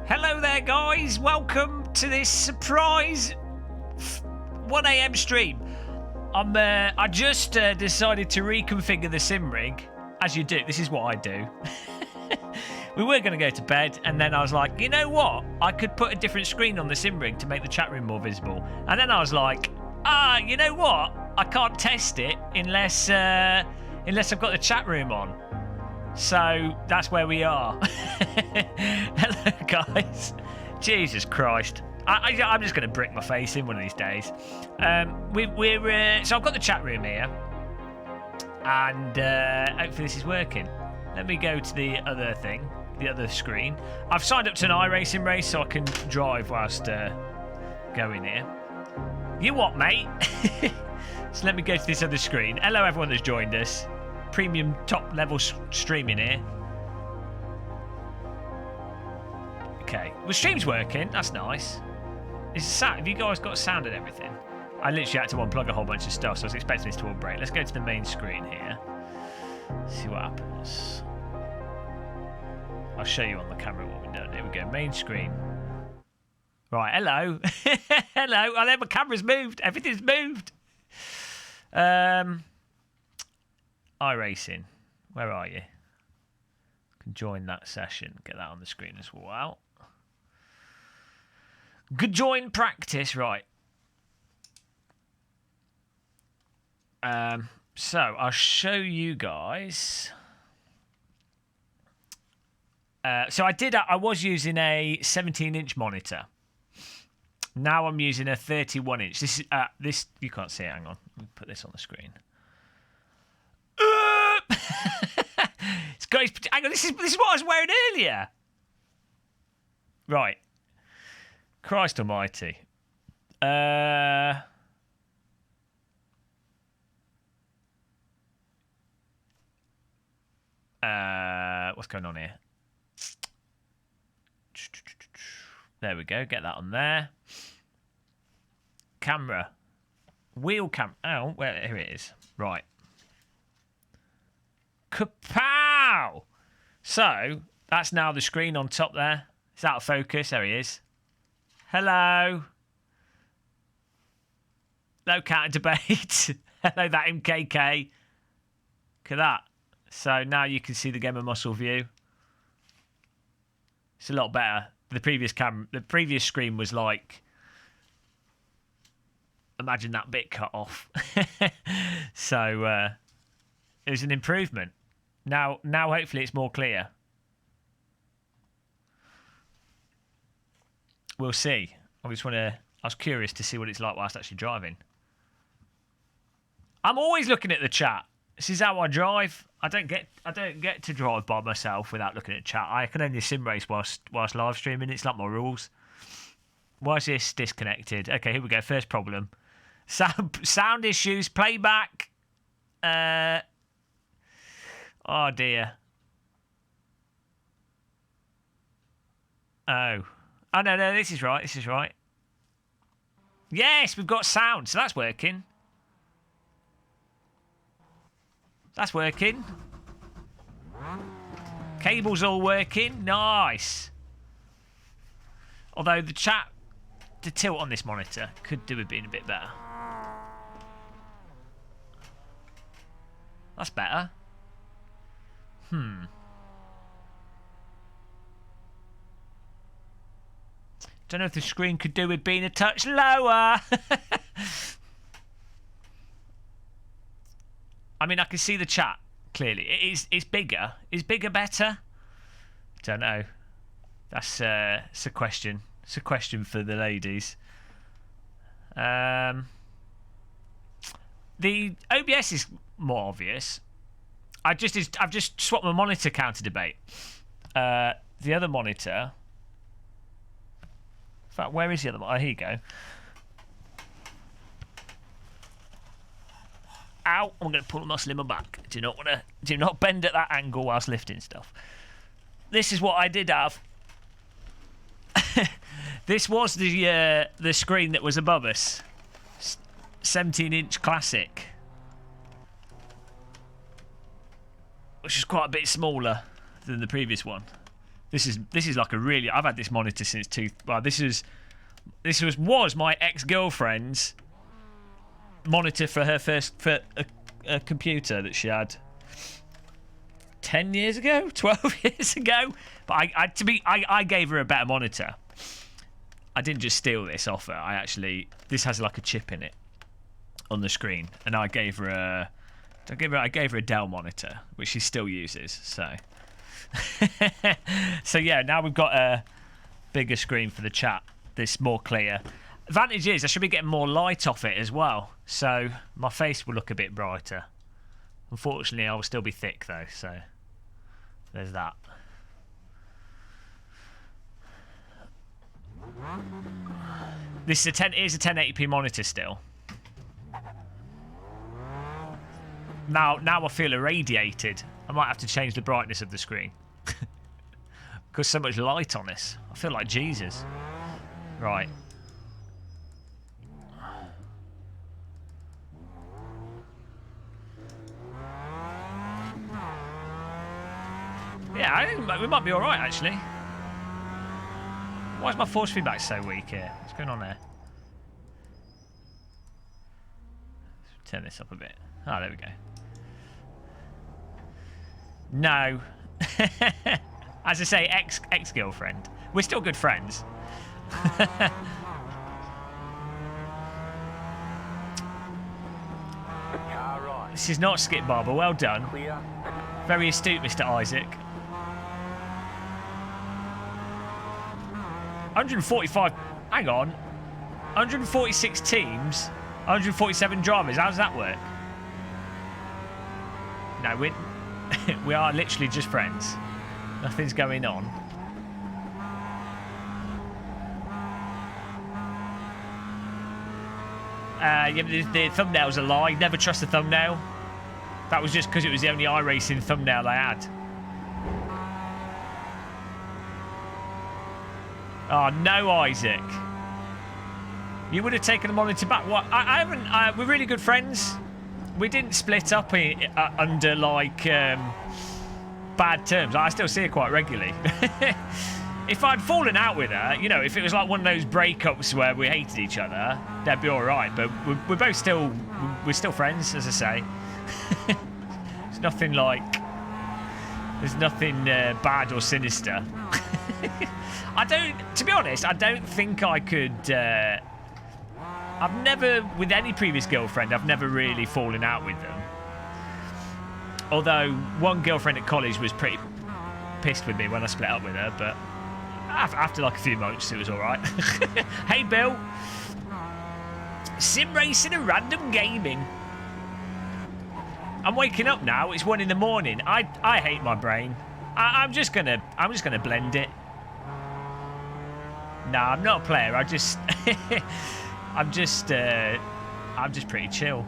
Hello there, guys. Welcome to this surprise 1 a.m. stream. I just decided to reconfigure the sim rig, as you do. This is what I do. We were going to go to bed, and then I was like, you know what? I could put a different screen on the sim rig to make the chat room more visible. And then I was like, you know what? I can't test it unless I've got the chat room on. So that's where we are. Hello, guys. Jesus Christ. I'm just going to brick my face in one of these days. So I've got the chat room here, and hopefully this is working. Let me go to the other thing, the other screen. I've signed up to an iRacing race so I can drive whilst going here. You what, mate? So let me go to this other screen. Hello, everyone that's joined us. Premium top level streaming here. Okay, well, stream's working. That's nice. Is the sound? Have you guys got sound and everything? I literally had to unplug a whole bunch of stuff, so I was expecting this to all break. Let's go to the main screen here. See what happens. I'll show you on the camera what we've done. Here we go. Main screen. Right. Hello. Hello. Oh, there, my camera's moved. Everything's moved. iRacing, where are you? Can join that session. Get that on the screen as well. Good join practice, right? So I'll show you guys. So I was using a 17-inch monitor. Now I'm using a 31-inch. This you can't see it. Hang on. Let me put this on the screen. It's got his, hang on, this is what I was wearing earlier. Right. Christ almighty. What's going on here? There we go. Get that on there. Camera. Wheel cam. Oh, well, here it is. Right. Kapow! So, that's now the screen on top there. It's out of focus. There he is. Hello. No counter debate. Hello, that MKK. Look at that. So now you can see the Game of Muscle view. It's a lot better. The previous screen was like, imagine that bit cut off. So it was an improvement. Now hopefully it's more clear. We'll see. I was curious to see what it's like whilst actually driving. I'm always looking at the chat. This is how I drive. I don't get to drive by myself without looking at chat. I can only sim race whilst live streaming. It's like my rules. Why is this disconnected? Okay, here we go. First problem. Sound issues. Playback. Oh dear. Oh no, this is right. This is right. Yes, we've got sound, so that's working. That's working. Cable's all working. Nice. Although the tilt on this monitor could do with being a bit better. That's better. Don't know if the screen could do with being a touch lower. I mean, I can see the chat clearly. It's bigger. Is bigger better? Don't know. It's a question. It's a question for the ladies. The OBS is more obvious. I've just swapped my monitor counter debate. The other monitor. In fact, where is the other one? Oh, here you go. Ow! I'm going to pull a muscle in my back. Do not bend at that angle whilst lifting stuff. This is what I did have. This was the screen that was above us. 17-inch classic, which is quite a bit smaller than the previous one. This is like a really. I've had this monitor since well, this was my ex-girlfriend's monitor for her first a computer that she had 10 years ago, 12 years ago. But I gave her a better monitor. I didn't just steal this off her. This has like a chip in it on the screen, and I gave her a Dell monitor, which she still uses. So, so yeah, now we've got a bigger screen for the chat. This more clear. Advantage is I should be getting more light off it as well, so my face will look a bit brighter. Unfortunately, I will still be thick though, so there's that. This is is a 1080p monitor still. Now I feel irradiated. I might have to change the brightness of the screen because so much light on this. I feel like Jesus. Right. Yeah, I think we might be all right actually. Why is my force feedback so weak here? What's going on there? Let's turn this up a bit. Oh, there we go. No. As I say, ex-girlfriend. We're still good friends. This is not Skip Barber. Well done. Very astute, Mr. Isaac. 145. Hang on. 146 teams. 147 drivers. How does that work? No, we are literally just friends. Nothing's going on. Yeah, the thumbnail's a lie. Never trust the thumbnail. That was just because it was the only iRacing thumbnail I had. Oh, no, Isaac. You would have taken the monitor back. What? I haven't. We're really good friends. We didn't split up under, like, bad terms. I still see her quite regularly. If I'd fallen out with her, you know, if it was like one of those breakups where we hated each other, that'd be all right. But we're both still, we're still friends, as I say. There's nothing like, there's nothing bad or sinister. To be honest, I don't think I could. I've never, with any previous girlfriend, I've never really fallen out with them. Although one girlfriend at college was pretty pissed with me when I split up with her, but after like a few months, it was all right. Hey, Bill. Sim racing and random gaming. I'm waking up now. It's 1 in the morning. I hate my brain. I'm just gonna blend it. Nah, I'm not a player. I'm just pretty chill.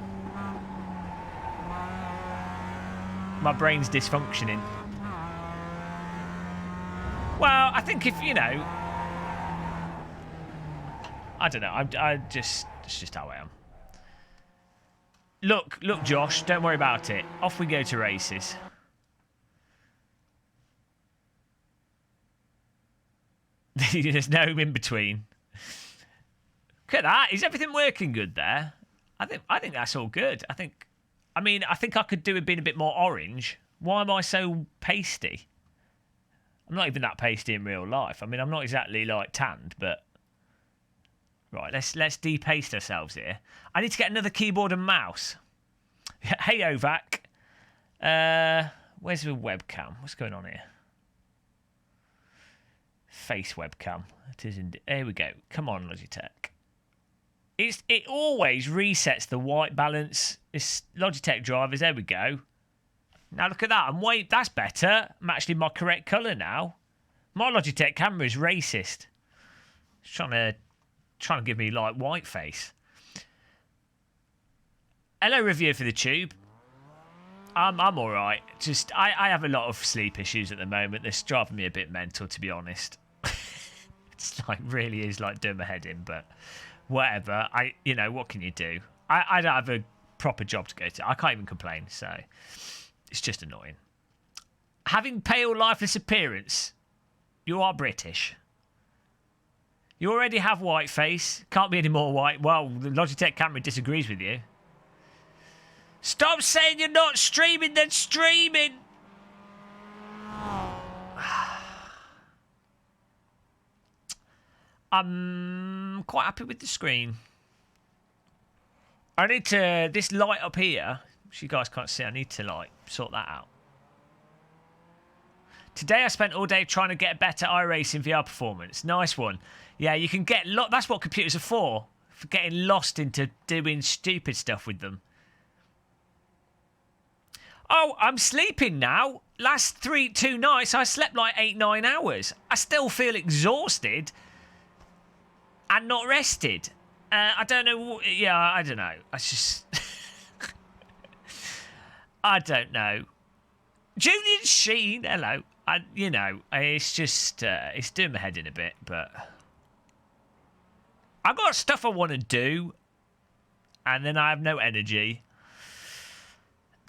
My brain's dysfunctioning. Well, I think if, you know, I don't know. It's just how I am. Look, Josh, don't worry about it. Off we go to races. There's no in between. Look at that. Is everything working good there? I think that's all good. I think I could do it being a bit more orange. Why am I so pasty? I'm not even that pasty in real life. I mean, I'm not exactly like tanned, but right, let's de-paste ourselves here. I need to get another keyboard and mouse. Hey, Ovac. Where's the webcam? What's going on here? Face webcam. It is indeed. There we go. Come on, Logitech. It always resets the white balance. It's Logitech drivers. There we go. Now look at that. That's better. I'm actually my correct colour now. My Logitech camera is racist. It's trying to give me like white face. Hello, reviewer for the tube. I'm all right. Just I have a lot of sleep issues at the moment. They're driving me a bit mental, to be honest. It's like really is like doing my head in, but whatever. You know, what can you do? I don't have a proper job to go to. I can't even complain. So it's just annoying. Having pale, lifeless appearance. You are British. You already have white face. Can't be any more white. Well, the Logitech camera disagrees with you. Stop saying you're not streaming, then streaming. I'm quite happy with the screen. I need to... This light up here, which you guys can't see, I need to, like, sort that out. Today I spent all day trying to get better iRacing VR performance. Nice one. Yeah, you can get... That's what computers are for getting lost into doing stupid stuff with them. Oh, I'm sleeping now. Last 2 nights, I slept like 8-9 hours. I still feel exhausted and not rested. I don't know. Yeah, I don't know. I just... I don't know. Julian Sheen, hello. You know, it's just... it's doing my head in a bit, but... I've got stuff I want to do, and then I have no energy.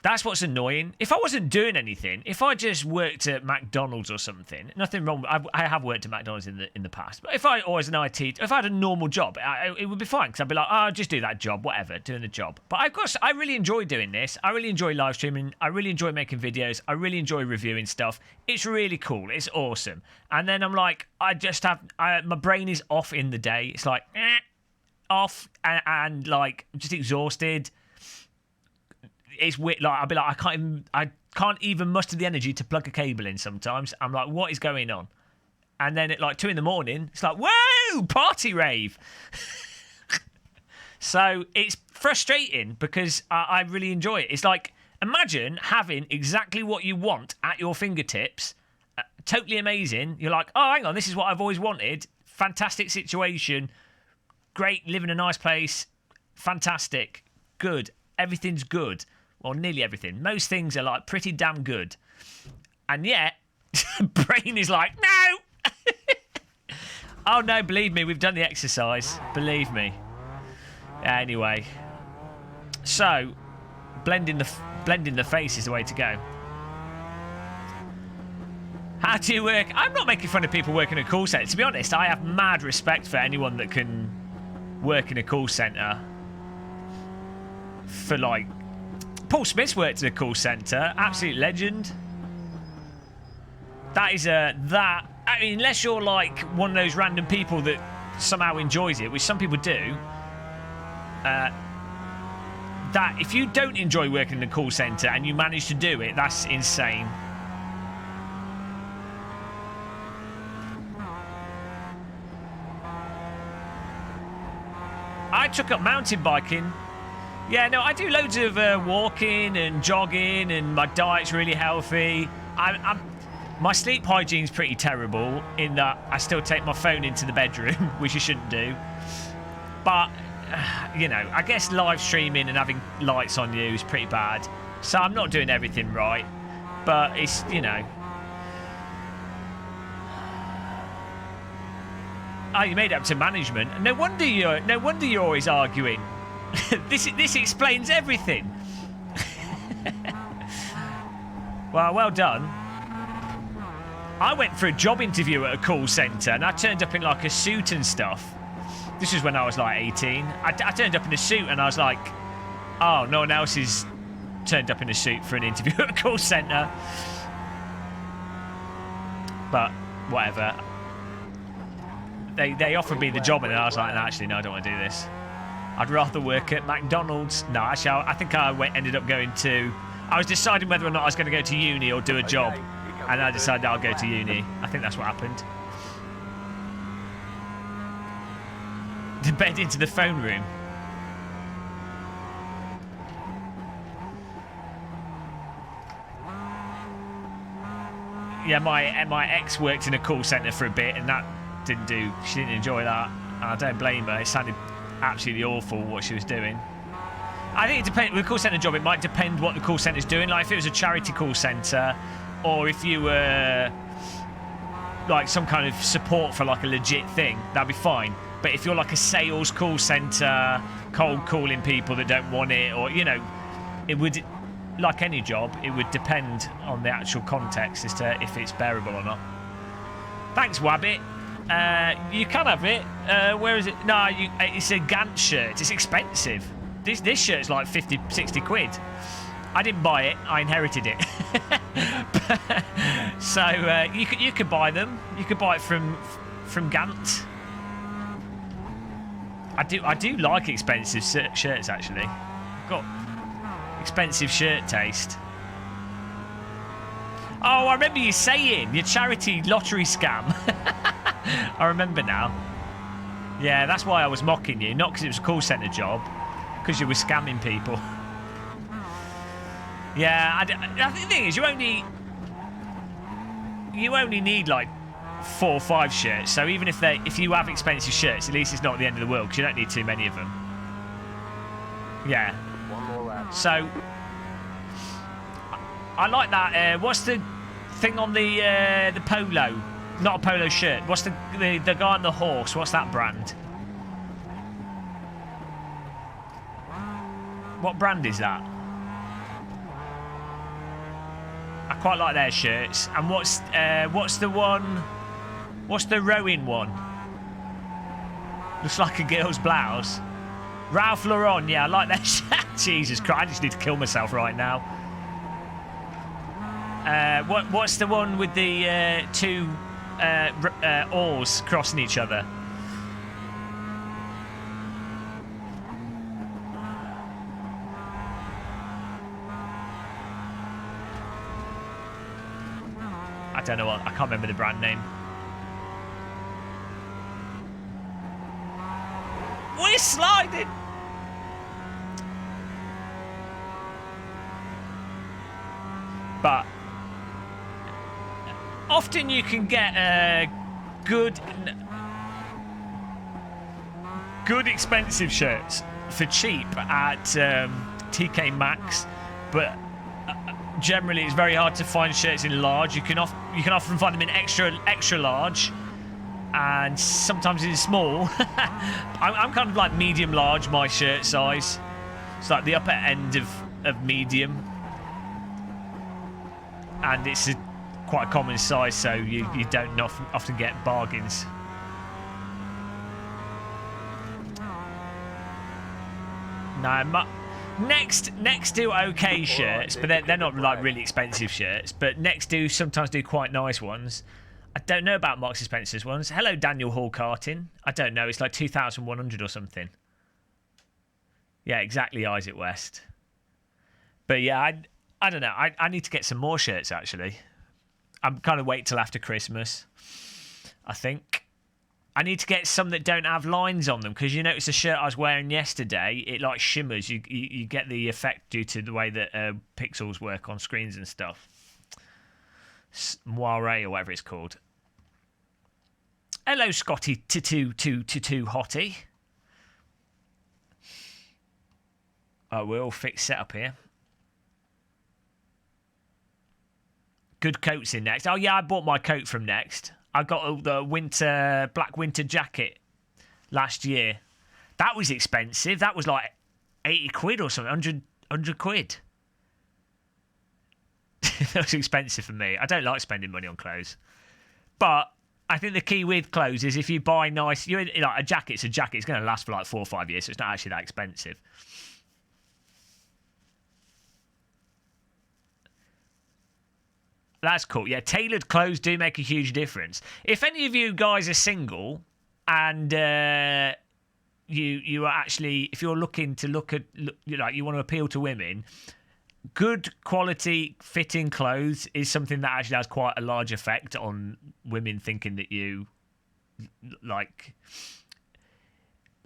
That's what's annoying. If I wasn't doing anything, if I just worked at McDonald's or something, nothing wrong. I have worked at McDonald's in the past. But if I was an IT, if I had a normal job, it would be fine because I'd be like, oh, I'll just do that job, whatever, doing the job. But of course, I really enjoy doing this. I really enjoy live streaming. I really enjoy making videos. I really enjoy reviewing stuff. It's really cool. It's awesome. And then I'm like, I just have my brain is off in the day. It's like off and like I'm just exhausted. It's weird. Like I'll be like, I can't even muster the energy to plug a cable in. Sometimes I'm like, what is going on? And then at like 2 a.m, it's like, whoa, party rave. So it's frustrating because I really enjoy it. It's like, imagine having exactly what you want at your fingertips. Totally amazing. You're like, oh, hang on, this is what I've always wanted. Fantastic situation. Great, live in a nice place. Fantastic. Good. Everything's good. Well, nearly everything. Most things are like pretty damn good. And yet, brain is like, no! Oh no, believe me, we've done the exercise. Believe me. Anyway. So, blending the face is the way to go. How do you work? I'm not making fun of people working in a call centre. To be honest, I have mad respect for anyone that can work in a call centre. For like... Paul Smith's worked in a call centre. Absolute legend. That is I mean, unless you're like one of those random people that somehow enjoys it, which some people do. That if you don't enjoy working in a call centre and you manage to do it, that's insane. I took up mountain biking. Yeah, no, I do loads of walking and jogging, and my diet's really healthy. My sleep hygiene's pretty terrible in that I still take my phone into the bedroom, which you shouldn't do. But, you know, I guess live streaming and having lights on you is pretty bad. So I'm not doing everything right, but it's, you know. Oh, you made it up to management. No wonder you're always arguing. This explains everything. Well done. I went for a job interview at a call centre and I turned up in like a suit and stuff. This was when I was like 18. I turned up in a suit and I was like, oh, no one else is turned up in a suit for an interview at a call centre. But whatever. They offered me the job and I was like, no, actually, no, I don't want to do this. I'd rather work at McDonald's. No, actually, I think I ended up going to... I was deciding whether or not I was going to go to uni or do a job. And I decided I'll go to uni. I think that's what happened. The bed into the phone room. Yeah, my ex worked in a call centre for a bit and that didn't do... She didn't enjoy that. And I don't blame her. It sounded absolutely awful what she was doing. I think it depends. With a call centre job, it might depend what the call centre's doing. Like if it was a charity call centre, or if you were like some kind of support for like a legit thing, that'd be fine. But if you're like a sales call centre, cold calling people that don't want it, or you know, it would, like any job, it would depend on the actual context as to if it's bearable or not. Thanks, Wabbit. You can have it. Where is it? No, it's a Gant shirt. It's expensive. This shirt's like 50, 60 quid. I didn't buy it. I inherited it. So you could buy them. You could buy it from Gant. I do like expensive shirts actually. I've got expensive shirt taste. Oh, I remember you saying your charity lottery scam. I remember now. Yeah, that's why I was mocking you, not because it was a call centre job, because you were scamming people. Yeah, I think the thing is, you only need like 4 or 5 shirts. So even if you have expensive shirts, at least it's not the end of the world because you don't need too many of them. Yeah. One more lap. So I like that. What's the thing on the polo? Not a polo shirt. What's the guy on the horse? What's that brand? What brand is that? I quite like their shirts. And what's the one? What's the rowing one? Looks like a girl's blouse. Ralph Lauren. Yeah, I like that shirt. Jesus Christ! I just need to kill myself right now. What's the one with the 2 oars crossing each other? I don't know what. I can't remember the brand name. We're sliding. But often you can get good expensive shirts for cheap at TK Maxx, but generally it's very hard to find shirts in large. You can often find them in extra large, and sometimes in small. I'm kind of like medium large, my shirt size. It's like the upper end of medium, and it's quite a common size, so you don't often get bargains. No, Next do okay shirts, but they're not like really expensive shirts. But Next sometimes do quite nice ones. I don't know about Marks and Spencer's ones. Hello, Daniel Hall Cartin. I don't know. It's like 2,100 or something. Yeah, exactly, Isaac West. But yeah, I don't know. I need to get some more shirts actually. I'm kind of wait till after Christmas. I think I need to get some that don't have lines on them, because you notice the shirt I was wearing yesterday, it like shimmers. You get the effect due to the way that pixels work on screens and stuff. Moire or whatever it's called. Hello, Scotty Tutu Hottie. We're all fixed set up here. Good coats in Next. Oh yeah, I bought my coat from Next. I got the black winter jacket last year. That was expensive. That was like 80 quid or something, 100 quid. That was expensive for me. I don't like spending money on clothes. But I think the key with clothes is if you buy nice, like a jacket's a jacket. It's going to last for like 4 or 5 years, so it's not actually that expensive. That's cool. Yeah, tailored clothes do make a huge difference. If any of you guys are single and you are actually, if you're looking to like you want to appeal to women, good quality fitting clothes is something that actually has quite a large effect on women thinking that you like.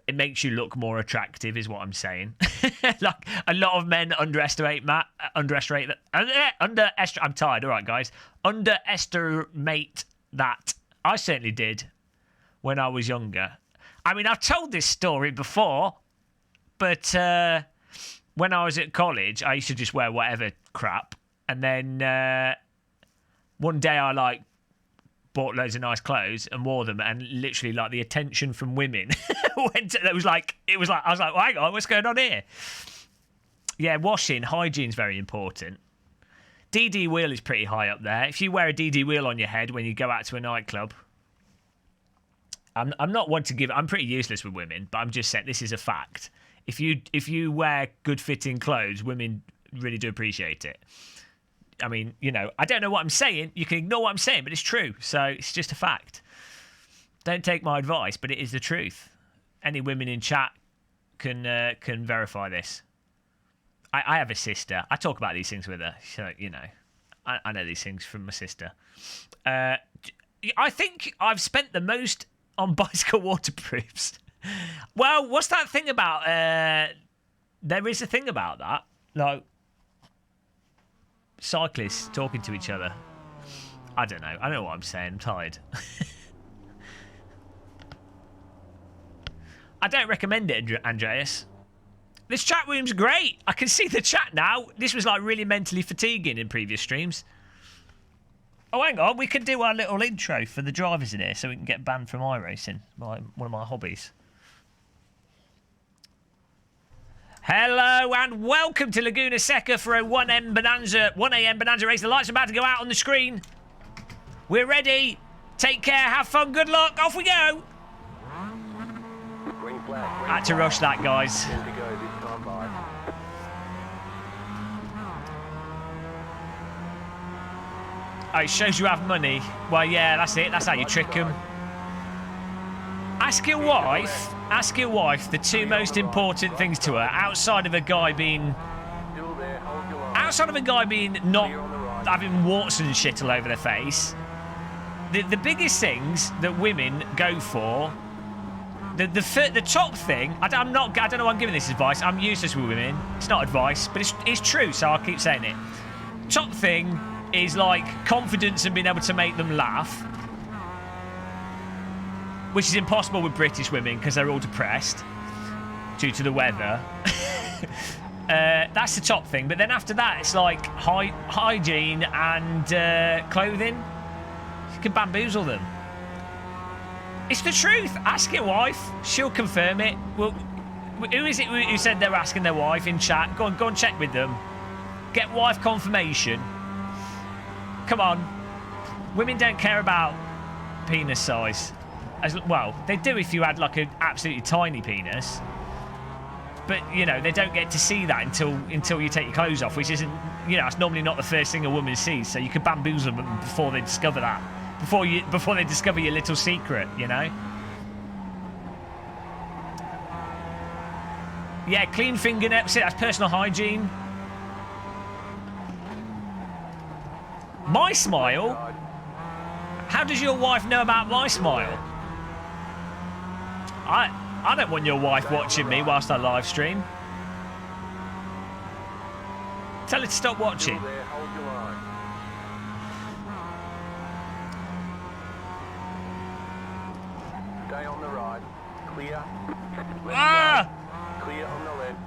It makes you look more attractive, is what I'm saying. Like a lot of men underestimate. I'm tired. All right, guys. Underestimate that. I certainly did when I was younger. I mean, I've told this story before, but when I was at college, I used to just wear whatever crap, and then one day I bought loads of nice clothes and wore them, and literally like the attention from women it was like I was like, well, hang on, what's going on here? Yeah, washing, hygiene's very important. DD wheel is pretty high up there. If you wear a DD wheel on your head when you go out to a nightclub, I'm not one to give. I'm pretty useless with women, but I'm just saying this is a fact. If you wear good fitting clothes, women really do appreciate it. I mean, you know, I don't know what I'm saying. You can ignore what I'm saying, but it's true. So it's just a fact. Don't take my advice, but it is the truth. Any women in chat can verify this. I have a sister. I talk about these things with her. So, you know, I know these things from my sister. I think I've spent the most on bicycle waterproofs. Well, what's that thing about? There is a thing about that. Like, cyclists talking to each other. I don't know. I don't know what I'm saying. I'm tired. I don't recommend it, Andreas. This chat room's great. I can see the chat now. This was like really mentally fatiguing in previous streams. Oh, hang on. We can do our little intro for the drivers in here so we can get banned from iRacing. One of my hobbies. Hello and welcome to Laguna Seca for a 1 a.m. Bonanza race. The lights are about to go out on the screen. We're ready. Take care. Have fun. Good luck. Off we go. Had to rush that, guys. Oh, it shows you have money. Well, yeah, that's it. That's how you trick them. Ask your wife the two most important things to her outside of a guy being not having warts and shit all over their face. The biggest things that women go for, the top thing. I don't know why I'm giving this advice. I'm useless with women. It's not advice, but it's true. So I'll keep saying it. Top thing is like confidence and being able to make them laugh. Which is impossible with British women because they're all depressed due to the weather. That's the top thing. But then after that, it's like hygiene and clothing. You can bamboozle them. It's the truth. Ask your wife. She'll confirm it. Well, who is it who said they're asking their wife in chat? Go and check with them. Get wife confirmation. Come on. Women don't care about penis size. Well, they do if you had like an absolutely tiny penis, but you know they don't get to see that until you take your clothes off, which isn't, you know, it's normally not the first thing a woman sees. So you can bamboozle them before they discover that, before they discover your little secret, you know. Yeah, clean fingernails. See, that's personal hygiene. My smile. How does your wife know about my smile? I don't want your wife watching me whilst I live stream. Tell her to stop watching. Stay on the right. Clear. Ah! Clear on the left.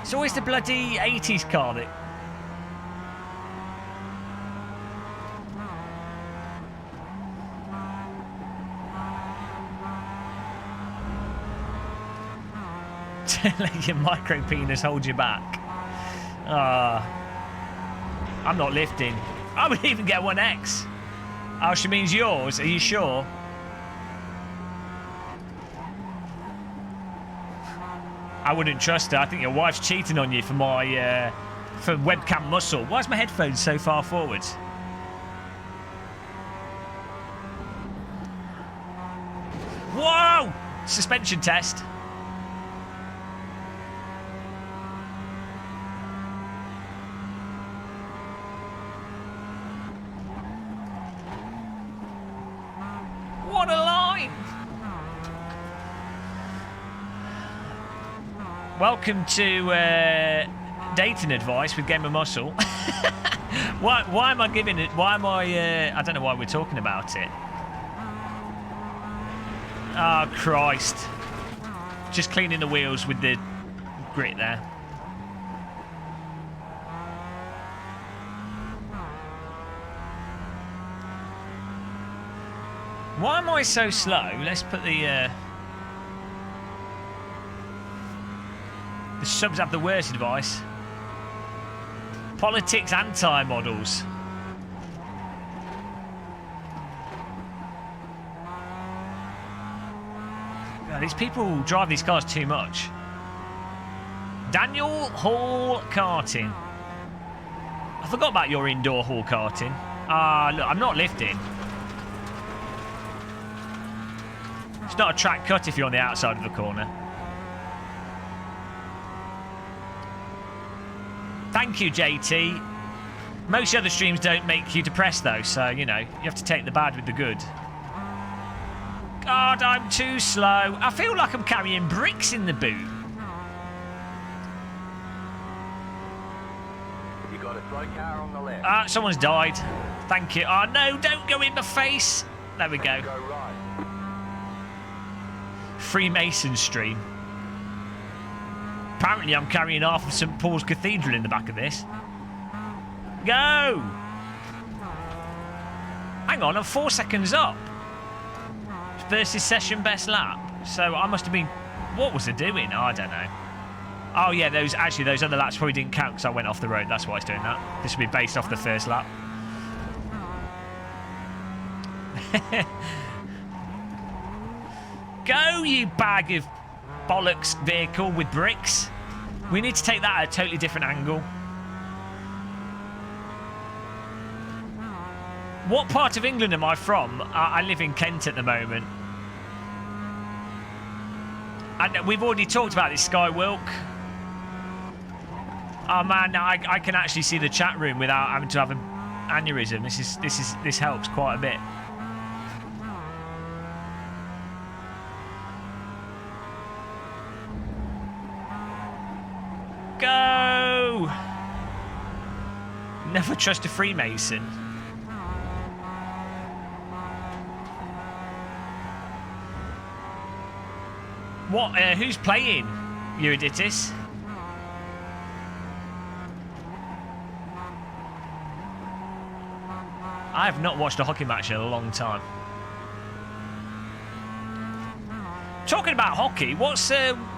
It's always the bloody 80s car that... Let your micro penis hold you back. I'm not lifting. I would even get 1X. Oh, she means yours. Are you sure? I wouldn't trust her. I think your wife's cheating on you for my for webcam muscle. Why is my headphones so far forwards? Whoa! Suspension test. What a line! Welcome to dating advice with Game of Muscle. Why am I giving it? Why am I don't know why we're talking about it. Oh, Christ. Just cleaning the wheels with the grit there. Why am I so slow? Let's put the subs have the worst advice. Politics anti-models. God, these people drive these cars too much. Daniel Hall Karting. I forgot about your indoor hall karting. Look, I'm not lifting. It's not a track cut if you're on the outside of the corner. Thank you, JT. Most other streams don't make you depressed, though, so, you know, you have to take the bad with the good. God, I'm too slow. I feel like I'm carrying bricks in the boot. You got a slow car on the left. Someone's died. Thank you. Oh, no, don't go in my face. There we go. Go right. Freemason stream. Apparently, I'm carrying half of St. Paul's Cathedral in the back of this. Go! Hang on, I'm 4 seconds up. Versus session best lap. So I must have been... What was it doing? Oh, I don't know. Oh, yeah, those other laps probably didn't count because I went off the road. That's why it's doing that. This will be based off the first lap. Go, you bag of bollocks vehicle with bricks. We need to take that at a totally different angle. What part of England am I from? I live in Kent at the moment. And we've already talked about this, Sky Wilk. Oh man, I can actually see the chat room without having to have an aneurysm. This helps quite a bit. Go! Never trust a Freemason. What? Who's playing, Euryditus? I have not watched a hockey match in a long time. Talking about hockey, what's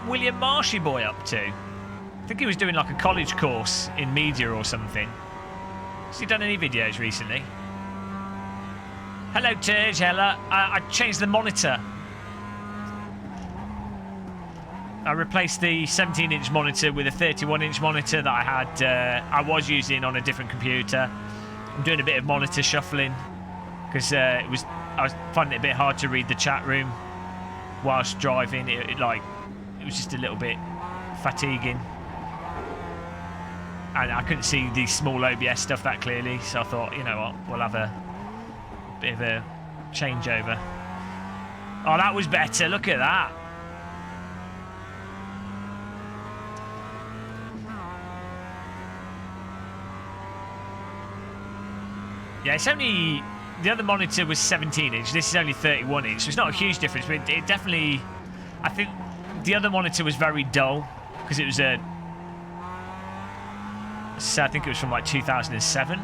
William Marshy boy up to? I think he was doing like a college course in media or something. Has he done any videos recently? Hello, Turge. Hello. I changed the monitor. I replaced the 17-inch monitor with a 31-inch monitor that I had. I was using on a different computer. I'm doing a bit of monitor shuffling because I was finding it a bit hard to read the chat room whilst driving. It was just a little bit fatiguing, and I couldn't see the small OBS stuff that clearly. So I thought, you know what, we'll have a bit of a changeover. Oh, that was better. Look at that. Yeah, it's only... The other monitor was 17-inch. This is only 31-inch. So it's not a huge difference, but it definitely... I think the other monitor was very dull because it was a... So I think it was from like 2007.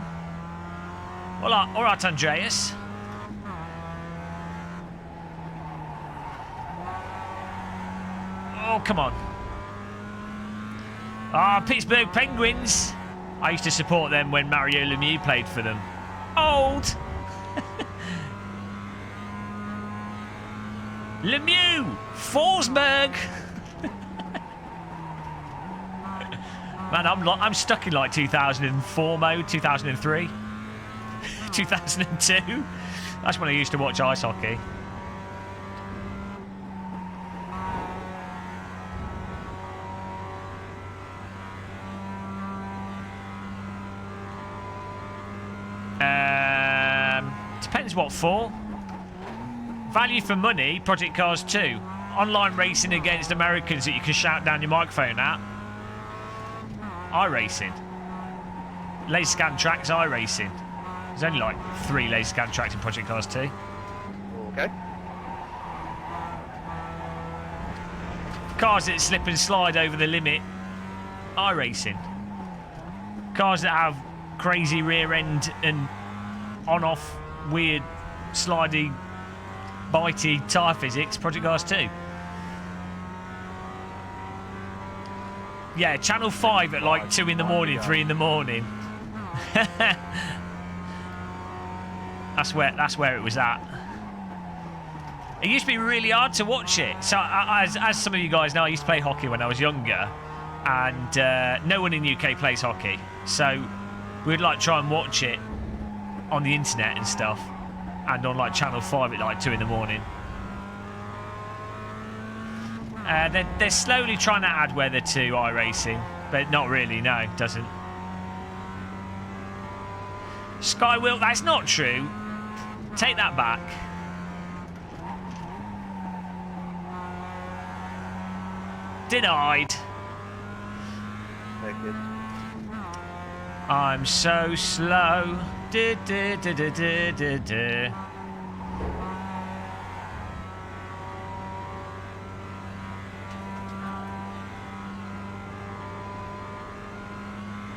All right, Andreas. Oh, come on. Pittsburgh Penguins. I used to support them when Mario Lemieux played for them. Old. Lemieux, Forsberg. Man, I'm stuck in like 2004 mode, 2003, 2002. That's when I used to watch ice hockey. Depends what for. Value for money, Project Cars 2. Online racing against Americans that you can shout down your microphone at. iRacing. Laser scan tracks, iRacing. There's only like 3 laser scan tracks in Project Cars 2. Okay. Cars that slip and slide over the limit, iRacing. Cars that have crazy rear end and on-off weird slidey bitey tyre physics, Project Cars 2. Yeah, Channel 5 at like 2 in the morning, 3 in the morning. That's where it was at. It used to be really hard to watch it. So, as some of you guys know, I used to play hockey when I was younger, and no one in the UK plays hockey. So, we'd like try and watch it on the internet and stuff, and on like Channel 5 at like 2 in the morning. They're slowly trying to add weather to iRacing, but not really. No, it doesn't. Sky Will, that's not true. Take that back. Denied. I'm so slow. Du, du, du, du, du, du, du.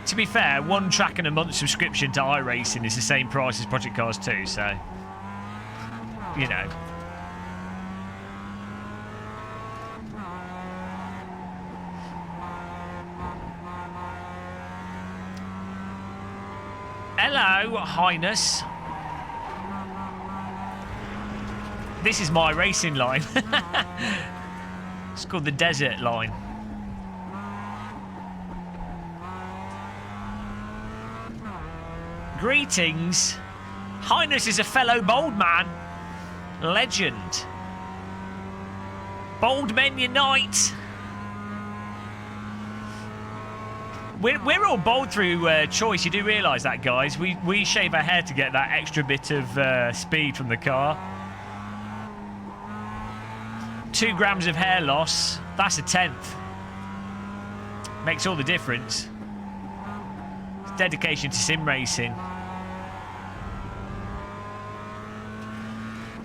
To be fair, one track and a month subscription to iRacing is the same price as Project Cars 2, so you know. Hello, Highness. This is my racing line. It's called the Desert Line. Greetings. Highness is a fellow bold man. Legend. Bold men unite. We're all bold through choice. You do realise that, guys. We shave our hair to get that extra bit of speed from the car. 2 grams of hair loss. That's a 10th. Makes all the difference. It's dedication to sim racing.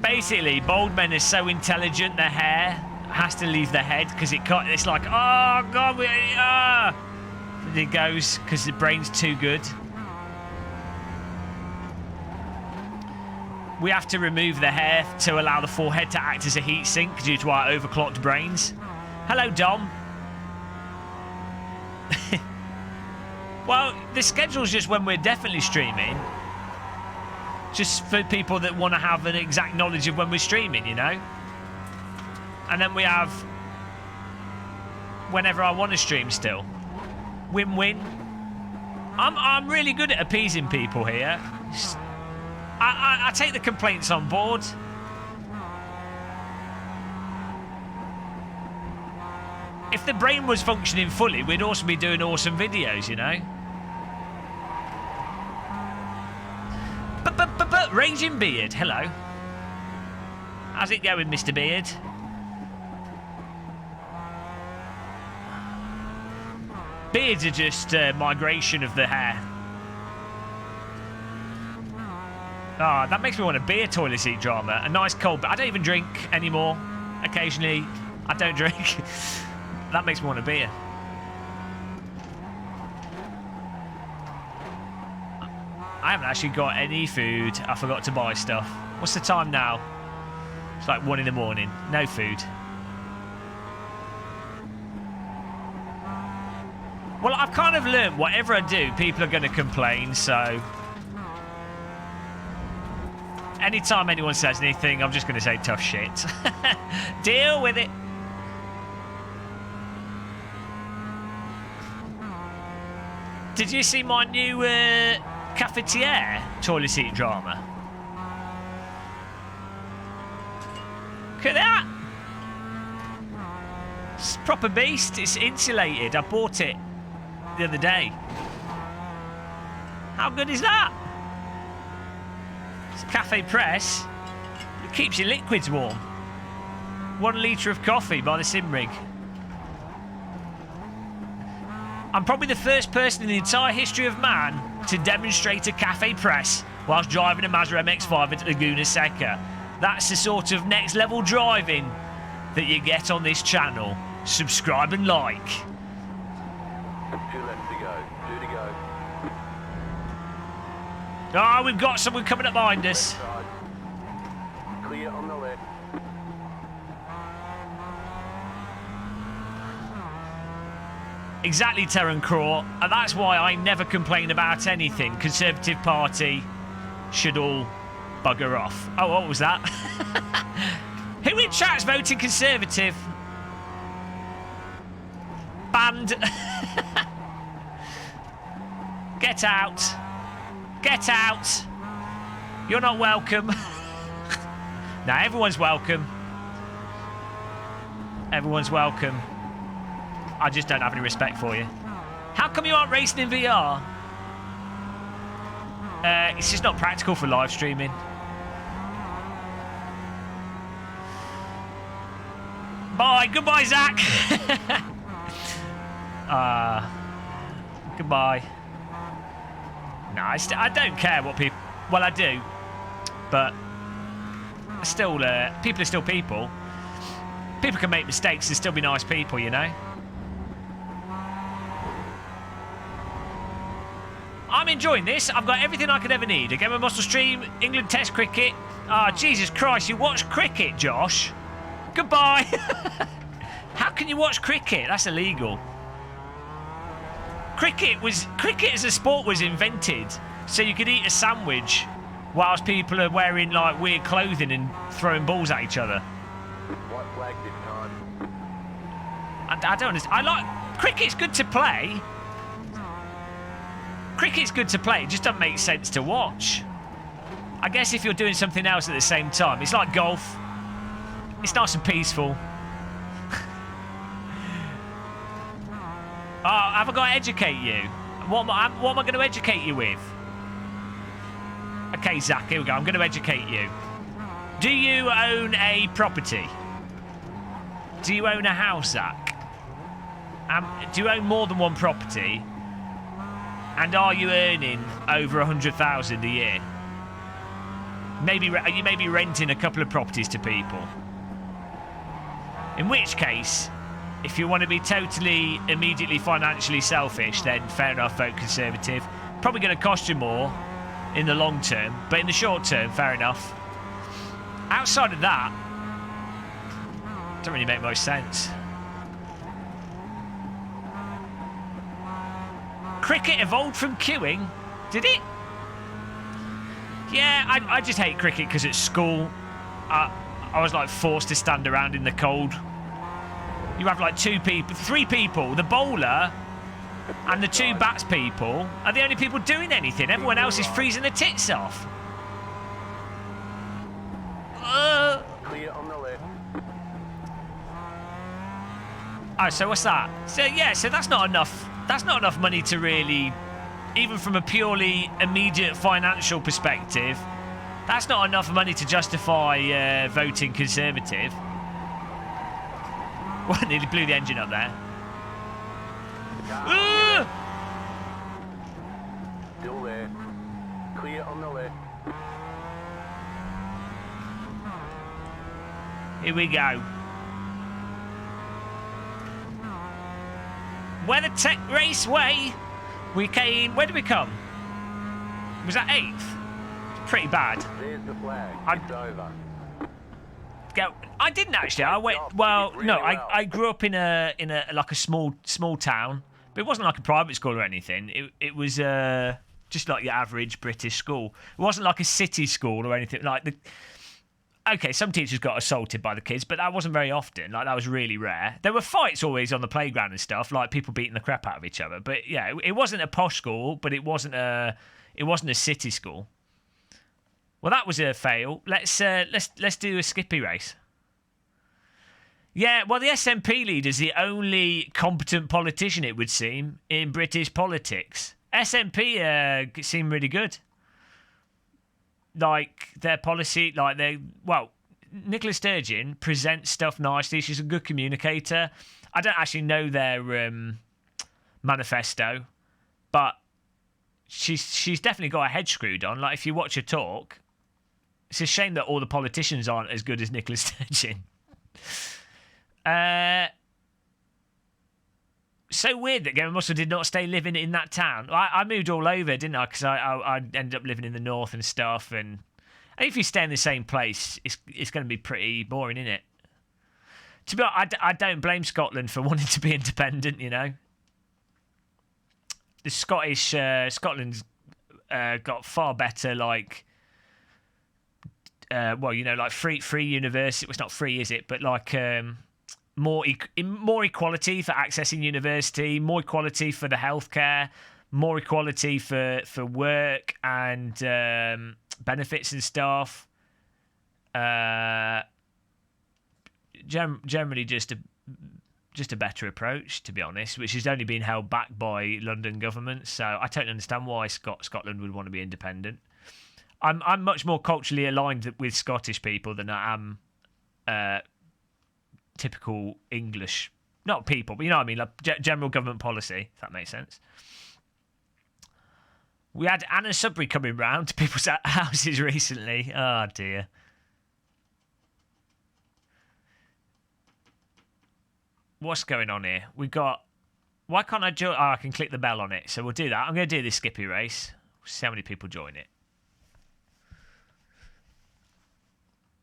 Basically, bold men are so intelligent, their hair has to leave their head because it can't. It's like, oh god, it goes because the brain's too good. We have to remove the hair to allow the forehead to act as a heat sink due to our overclocked brains. Hello, Dom. Well, the schedule's just when we're definitely streaming. Just for people that want to have an exact knowledge of when we're streaming, you know? And then we have whenever I want to stream still. Win-win. I'm really good at appeasing people here. I take the complaints on board. If the brain was functioning fully, we'd also be doing awesome videos, you know? But Raging Beard, hello. How's it going, Mr. Beard? Beards are just migration of the hair. Ah, that makes me want a beer toilet seat drama. A nice cold... I don't even drink anymore. Occasionally, I don't drink. That makes me want a beer. I haven't actually got any food. I forgot to buy stuff. What's the time now? It's like 1 in the morning. No food. Well, I've kind of learned whatever I do, people are going to complain, so... Anytime anyone says anything, I'm just going to say tough shit. Deal with it. Did you see my new cafetiere toilet seat drama? Look at that. It's a proper beast. It's insulated. I bought it the other day. How good is that? It's a cafe press. It keeps your liquids warm. 1 litre of coffee by the sim rig. I'm probably the first person in the entire history of man to demonstrate a cafe press whilst driving a Mazda MX-5 at Laguna Seca. That's the sort of next level driving that you get on this channel. Subscribe and like. 2 left to go. 2 to go. Ah, we've got someone coming up behind us. Side. Clear on the left. Exactly, Terran Craw, and that's why I never complain about anything. Conservative Party should all bugger off. Oh, what was that? Who in chat's voting Conservative? Banned. Get out. Get out. You're not welcome. No, everyone's welcome. Everyone's welcome. I just don't have any respect for you. How come you aren't racing in VR? It's just not practical for live streaming. Bye. Goodbye, Zach. Goodbye. No, I don't care what people... Well, I do. But... Still, people are still people. People can make mistakes and still be nice people, you know? I'm enjoying this. I've got everything I could ever need. A game of muscle stream, England Test cricket. Ah, Jesus Christ, you watch cricket, Josh? Goodbye. How can you watch cricket? That's illegal. Cricket as a sport was invented so you could eat a sandwich whilst people are wearing like weird clothing and throwing balls at each other. White flag this time. I don't understand. Cricket's good to play. Cricket's good to play. It just doesn't make sense to watch. I guess if you're doing something else at the same time, it's like golf. It's nice and peaceful. Oh, have I got to educate you? What am I going to educate you with? Okay, Zach, here we go. I'm going to educate you. Do you own a property? Do you own a house, Zach? Do you own more than one property? And are you earning over 100,000 a year? You may be renting a couple of properties to people. In which case, if you want to be totally, immediately financially selfish, then fair enough, vote Conservative. Probably going to cost you more in the long term, but in the short term, fair enough. Outside of that, doesn't really make much sense. Cricket evolved from queuing, did it? Yeah, I just hate cricket because at school, I was like forced to stand around in the cold. You have like three people, the bowler and the two bats people are the only people doing anything. Everyone else is freezing their tits off. Clear on the left. Oh, so what's that? So yeah, so that's not enough. That's not enough money to really, even from a purely immediate financial perspective, that's not enough money to justify voting Conservative. Well, nearly blew the engine up there. Still there. Clear on the left. Here we go. Weather Tech Raceway. We came. Where did we come? Was that 8th? It's pretty bad. There's the flag. It's over. I didn't actually. I went. Well, no. I grew up in a like a small town, but it wasn't like a private school or anything. It was just like your average British school. It wasn't like a city school or anything like the. Okay, some teachers got assaulted by the kids, but that wasn't very often. Like, that was really rare. There were fights always on the playground and stuff, like people beating the crap out of each other. But yeah, it wasn't a posh school, but it wasn't a city school. Well, that was a fail. Let's do a Skippy race. Yeah, well, the SNP leader's the only competent politician, it would seem, in British politics. SNP seem really good. Like, their policy, Nicola Sturgeon presents stuff nicely. She's a good communicator. I don't actually know their manifesto, but she's definitely got her head screwed on. Like, if you watch her talk, it's a shame that all the politicians aren't as good as Nicola Sturgeon. So weird that Game Muscle did not stay living in that town. I moved all over, didn't I? Because I ended up living in the north and stuff. And if you stay in the same place, it's going to be pretty boring, isn't it? To be honest, I don't blame Scotland for wanting to be independent, you know. The Scotland's got far better, like, well, you know, like free university. Well, it's not free, is it? But like more equality for accessing university, more equality for the healthcare, more equality for work and benefits and stuff. Generally, just a better approach, to be honest, which has only been held back by London government. So I totally understand why Scotland would want to be independent. I'm much more culturally aligned with Scottish people than I am typical English, not people, but you know what I mean, like general government policy, if that makes sense. We had Anna Sudbury coming round to people's houses recently. Oh, dear. What's going on here? We got... Why can't I join? Oh, I can click the bell on it, so we'll do that. I'm going to do this Skippy race. We'll see how many people join it.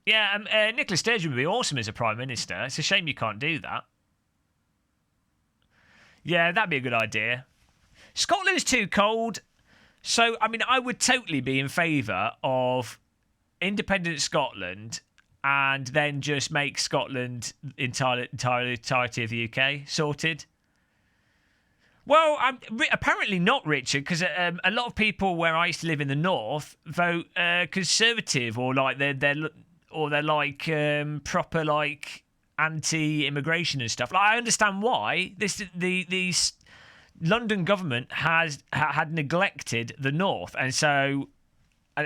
Yeah, Nicola Sturgeon would be awesome as a Prime Minister. It's a shame you can't do that. Yeah, that'd be a good idea. Scotland's too cold. So, I mean, I would totally be in favour of independent Scotland and then just make Scotland entirety of the UK sorted. Well, apparently not, Richard, because a lot of people where I used to live in the north vote Conservative, or like they're like proper like anti-immigration and stuff. Like, I understand why the London government had neglected the north, and so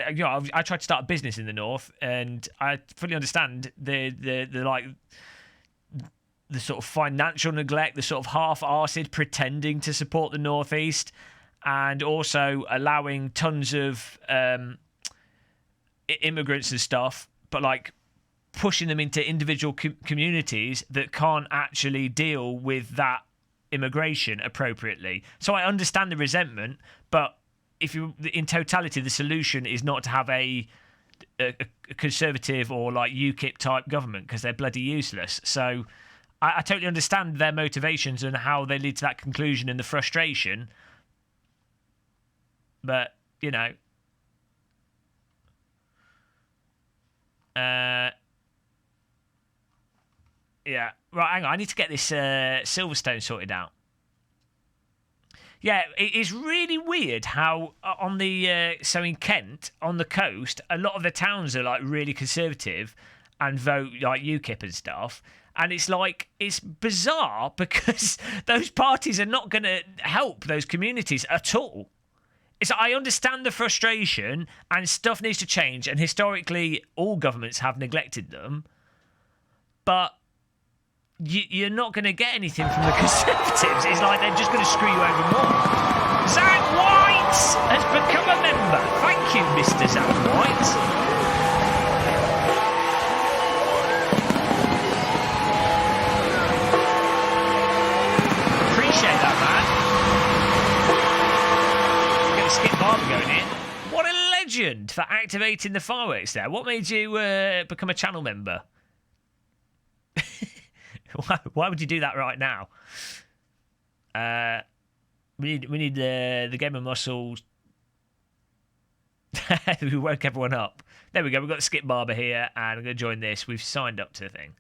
you know, I tried to start a business in the north, and I fully understand the sort of financial neglect, the sort of half-arsed pretending to support the northeast, and also allowing tons of immigrants and stuff, but like pushing them into individual communities that can't actually deal with that immigration appropriately. So I understand the resentment, but if you, in totality, the solution is not to have a Conservative or like UKIP type government, because they're bloody useless. So I totally understand their motivations and how they lead to that conclusion and the frustration. But, you know, yeah. Right, hang on. I need to get this Silverstone sorted out. Yeah, it is really weird how on the so in Kent, on the coast, a lot of the towns are like really conservative and vote like UKIP and stuff. And it's like, it's bizarre because those parties are not going to help those communities at all. I understand the frustration and stuff needs to change, and historically all governments have neglected them, but you're not going to get anything from the Conservatives. It's like they're just going to screw you over more. Zach White has become a member. Thank you, Mr. Zach White. Appreciate that, man. Get the skip barber going here. What a legend for activating the fireworks there. What made you become a channel member? Why would you do that right now? We need the Game of Muscles. We woke everyone up. There we go. We've got the Skip Barber here, and I'm going to join this. We've signed up to the thing.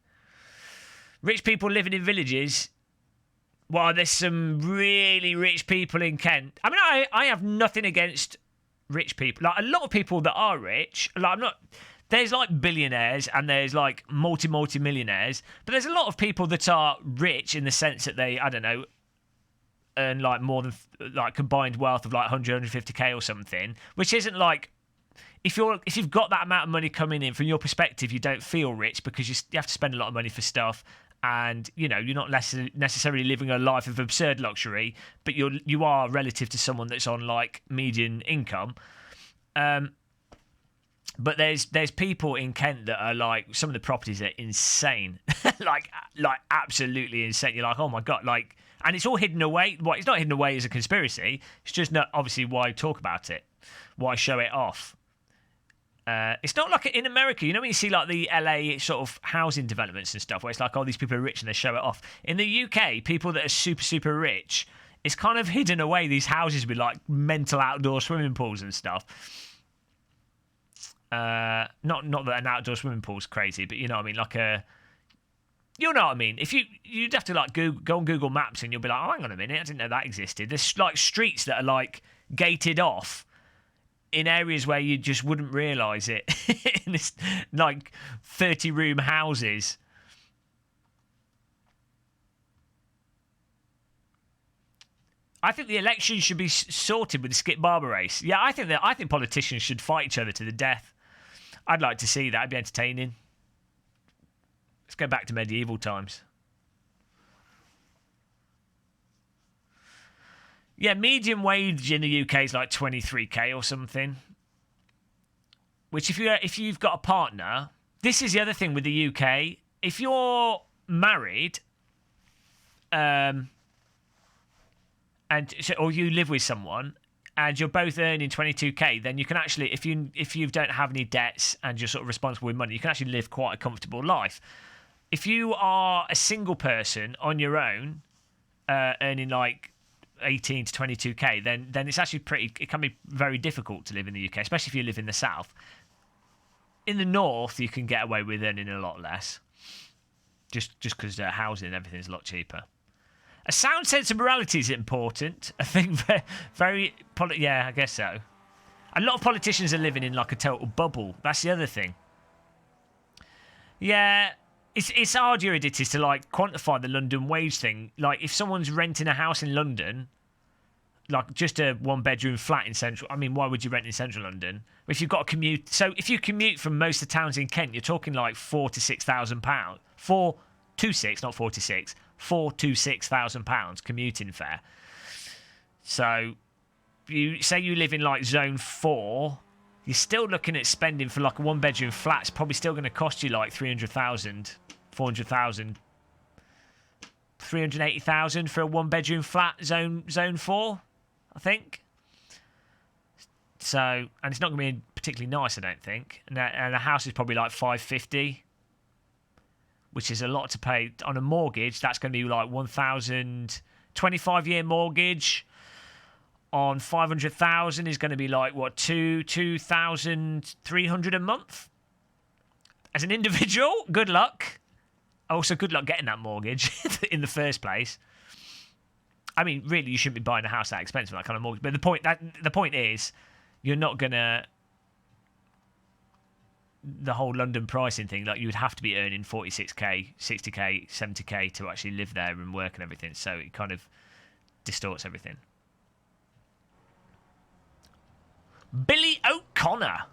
Rich people living in villages. Well, there's some really rich people in Kent. I mean, I have nothing against rich people. Like, a lot of people that are rich. Like, I'm not. There's like billionaires and there's like multi-millionaires, but there's a lot of people that are rich in the sense that they, I don't know, earn like more than like combined wealth of like 150k or something, which isn't like, if you've got that amount of money coming in, from your perspective, you don't feel rich because you have to spend a lot of money for stuff, and you know you're not necessarily living a life of absurd luxury, but you are relative to someone that's on like median income. But there's people in Kent that are like, some of the properties are insane, like absolutely insane. You're like, oh my god, like, and it's all hidden away. Well, it's not hidden away as a conspiracy. It's just not obviously why talk about it, why show it off. It's not like in America, you know, when you see like the LA sort of housing developments and stuff, where it's like, oh, these people are rich and they show it off. In the UK, people that are super rich, it's kind of hidden away, these houses with like mental outdoor swimming pools and stuff. Not that an outdoor swimming pool's crazy, but you know what I mean, like a. You know what I mean? If you'd have to like go on Google Maps and you'll be like, oh, hang on a minute, I didn't know that existed. There's like streets that are like gated off in areas where you just wouldn't realise it. In this like 30-room houses. I think the election should be sorted with the Skip Barber race. Yeah, I think politicians should fight each other to the death. I'd like to see that. It'd be entertaining. Let's go back to medieval times. Yeah, median wage in the UK is like 23k or something. Which, if you've got a partner, this is the other thing with the UK. If you're married, or you live with someone, and you're both earning 22k, then you can actually, if you don't have any debts and you're sort of responsible with money, you can actually live quite a comfortable life. If you are a single person on your own, earning like 18 to 22k, then it's actually it can be very difficult to live in the UK, especially if you live in the south. In the north, you can get away with earning a lot less, just because housing and everything is a lot cheaper. A sound sense of morality is important. I think yeah, I guess so. A lot of politicians are living in like a total bubble. That's the other thing. Yeah. It's hard, Eurydice, to like quantify the London wage thing. Like if someone's renting a house in London, like just a 1-bedroom flat in central. I mean, why would you rent in central London if you've got to commute? So if you commute from most of the towns in Kent, you're talking like £4,000 to £6,000. 4 to 6, not 4 to 6. £4,000 to £6,000 commuting fare. So you say you live in like zone 4. You're still looking at spending for like a 1-bedroom flat. It's probably still going to cost you like 300,000, 400,000, 380,000 for a 1-bedroom flat, zone 4, I think. So, and it's not going to be particularly nice, I don't think. And a house is probably like 550, which is a lot to pay on a mortgage. That's going to be like 25-year mortgage. On 500,000 is going to be like what, 2,300 a month. As an individual, good luck. Also, good luck getting that mortgage in the first place. I mean, really, you shouldn't be buying a house that expensive, that kind of mortgage. But the point is, you're not gonna. The whole London pricing thing, like you would have to be earning 46k, 60k, 70k to actually live there and work and everything. So it kind of distorts everything. Billy O'Connor.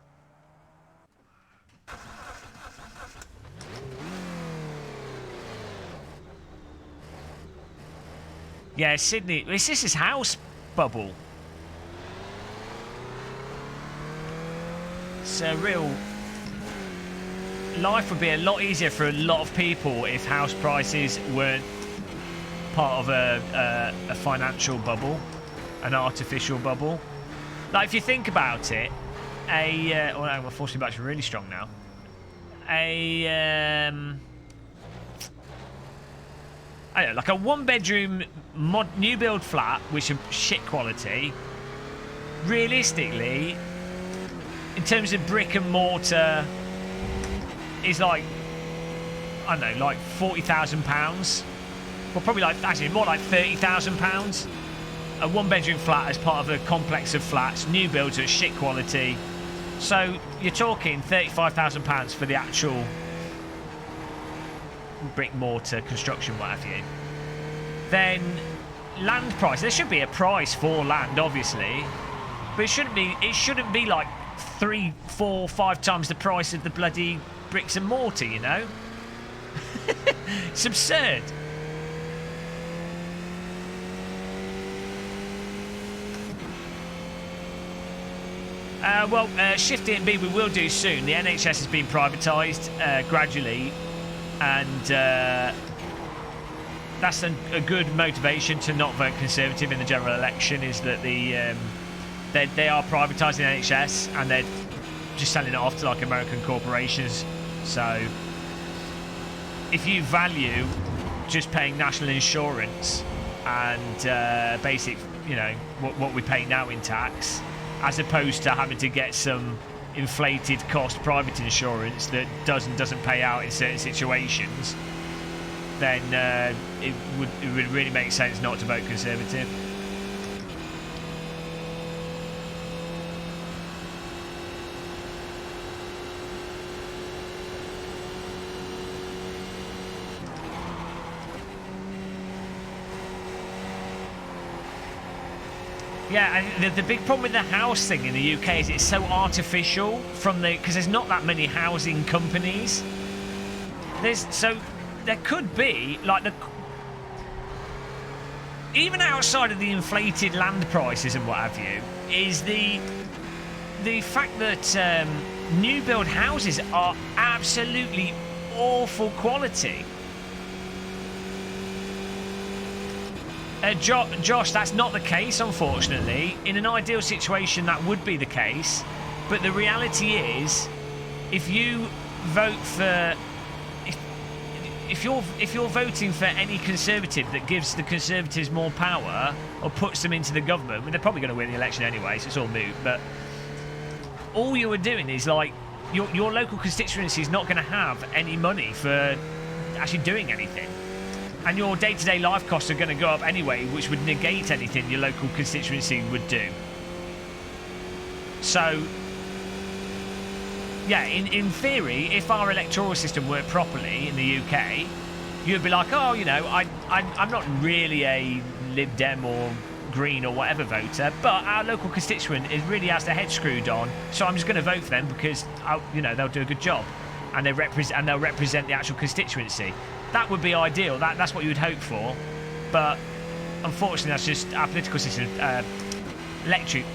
Yeah, Sydney. This is his house bubble. So real life would be a lot easier for a lot of people if house prices weren't part of a financial bubble, an artificial bubble. Like, if you think about it, oh, no, my force feedback's really strong now. I don't know, like a 1-bedroom new build flat, which is shit quality. Realistically, in terms of brick and mortar, is like, I don't know, like £40,000. Well, probably like, actually, more like £30,000. A 1-bedroom flat as part of a complex of flats, new builds at shit quality. So you're talking £35,000 for the actual brick mortar construction, what have you. Then land price. There should be a price for land, obviously, but it shouldn't be like 3, 4, 5 times the price of the bloody bricks and mortar, you know. It's absurd. Shift A&B we will do soon. The NHS has been privatised gradually, and that's a good motivation to not vote Conservative in the general election, is that they are privatising the NHS and they're just selling it off to like American corporations. So if you value just paying national insurance and basic, you know, what we pay now in tax, as opposed to having to get some inflated cost private insurance that doesn't pay out in certain situations, then it would really make sense not to vote Conservative. Yeah, and the big problem with the house thing in the UK is it's so artificial because there's not that many housing companies. There could be like even outside of the inflated land prices and what have you, is the fact that new build houses are absolutely awful quality. Josh, that's not the case, unfortunately. In an ideal situation, that would be the case. But the reality is, if you vote for... If you're voting for any Conservative that gives the Conservatives more power or puts them into the government, well, they're probably going to win the election anyway, so it's all moot. But all you are doing is, like, your local constituency is not going to have any money for actually doing anything. And your day-to-day life costs are going to go up anyway, which would negate anything your local constituency would do. So, yeah, in theory, if our electoral system worked properly in the UK, you'd be like, oh, you know, I'm not really a Lib Dem or Green or whatever voter, but our local constituent really has their head screwed on, so I'm just going to vote for them because, you know, they'll do a good job, and they'll represent the actual constituency. That would be ideal. That's what you would hope for, but unfortunately, that's just our political system.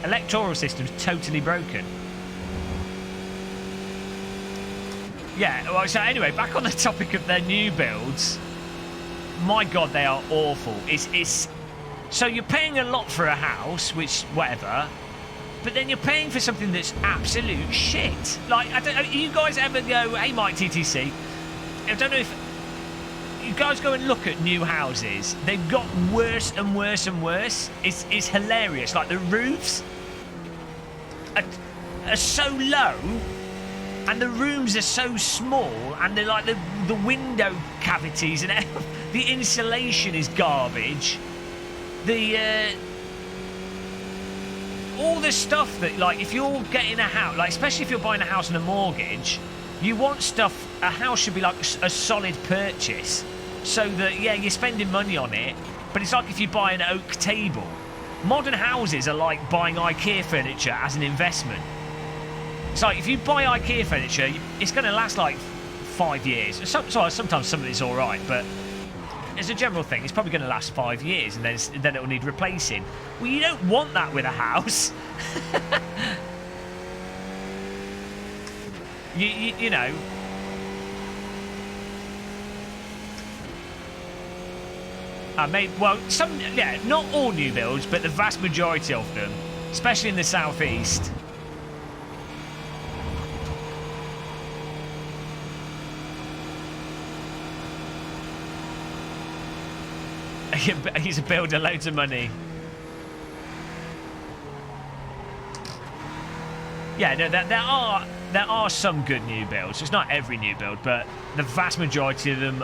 Electoral system's totally broken. Yeah. Well, so anyway, back on the topic of their new builds. My God, they are awful. It's so you're paying a lot for a house, which whatever, but then you're paying for something that's absolute shit. Like, you guys ever go, hey, Mike TTC? I don't know if you guys go and look at new houses. They've got worse and worse and worse. It's hilarious. Like, the roofs are so low, and the rooms are so small, and they're like the window cavities and the insulation is garbage. All the stuff that, like, if you're getting a house, like, especially if you're buying a house on a mortgage, you want stuff. A house should be like a solid purchase, so that, yeah, you're spending money on it, but it's like if you buy an oak table. Modern houses are like buying IKEA furniture as an investment. It's like, if you buy IKEA furniture, it's going to last like 5 years. Sometimes some of it's all right, but as a general thing, it's probably going to last 5 years, and then it'll need replacing. Well, you don't want that with a house. you know. Well, not all new builds, but the vast majority of them, especially in the southeast. He's a builder, loads of money. Yeah, no, there are some good new builds. It's not every new build, but the vast majority of them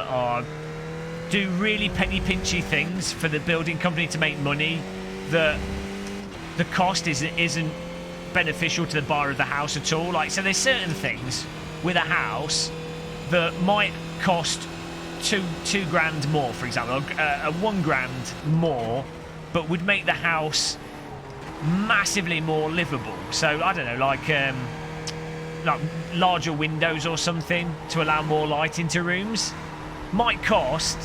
do really penny pinchy things for the building company to make money that the cost isn't beneficial to the buyer of the house at all. Like, so there's certain things with a house that might cost two grand more, for example, a 1 grand more, but would make the house massively more livable. So I don't know, like larger windows or something to allow more light into rooms might cost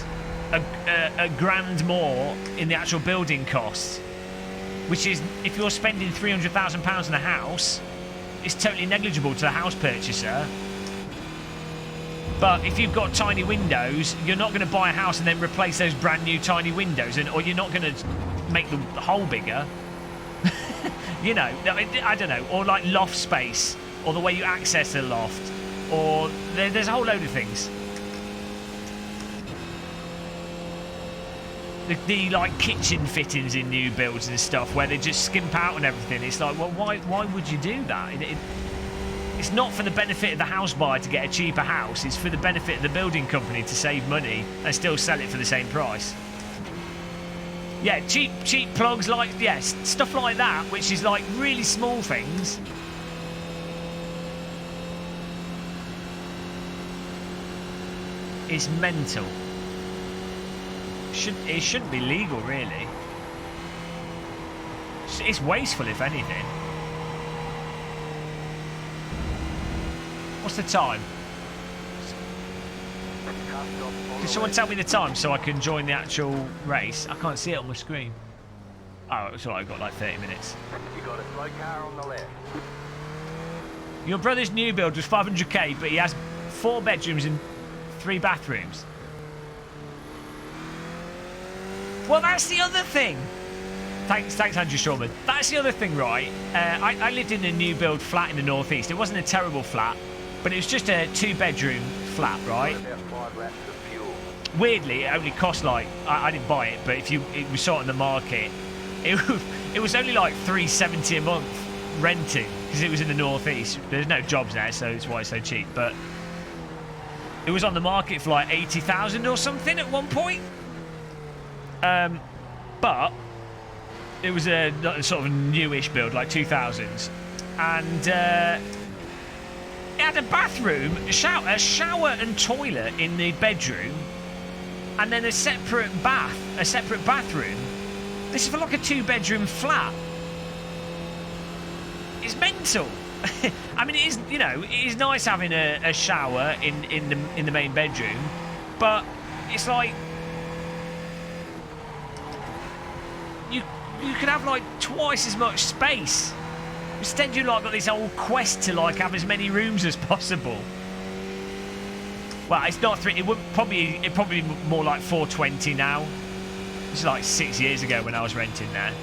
a grand more in the actual building costs, which is, if you're spending £300,000 on a house, it's totally negligible to the house purchaser. But if you've got tiny windows, you're not going to buy a house and then replace those brand new tiny windows, or you're not going to make the hole bigger. You know, I don't know, or like loft space, or the way you access the loft, or there's a whole load of things. The like kitchen fittings in new builds and stuff, where they just skimp out and everything. It's like, well, why would you do that? It's not for the benefit of the house buyer to get a cheaper house. It's for the benefit of the building company to save money and still sell it for the same price. Yeah, cheap plugs, like, yes, stuff like that, which is like really small things. It's mental. It shouldn't be legal, really. It's wasteful, if anything. What's the time? Can someone tell me the time so I can join the actual race? I can't see it on my screen. Oh, it's alright, I've got like 30 minutes. You got a slow car on the left. Your brother's new build was 500k, but he has 4 bedrooms and 3 bathrooms. Well, that's the other thing. Thanks, Andrew Shawman. That's the other thing, right? I lived in a new build flat in the northeast. It wasn't a terrible flat, but it was just a 2-bedroom flat, right? About 5 laps of fuel. Weirdly, it only cost like, I didn't buy it, but we saw it on the market, it was only like $370 a month renting, because it was in the northeast. There's no jobs there, so it's why it's so cheap. But it was on the market for like 80,000 or something at one point. But it was a sort of newish build, like 2000s, and it had a bathroom, a shower and toilet in the bedroom, and then a separate bathroom. This is for like a 2-bedroom flat. It's mental. I mean, it is, you know, it is nice having a shower in the main bedroom, but it's like you could have like twice as much space. Instead, you like got this whole quest to like have as many rooms as possible. Well, it's not 3. It probably more like 420 now. This is like 6 years ago when I was renting there.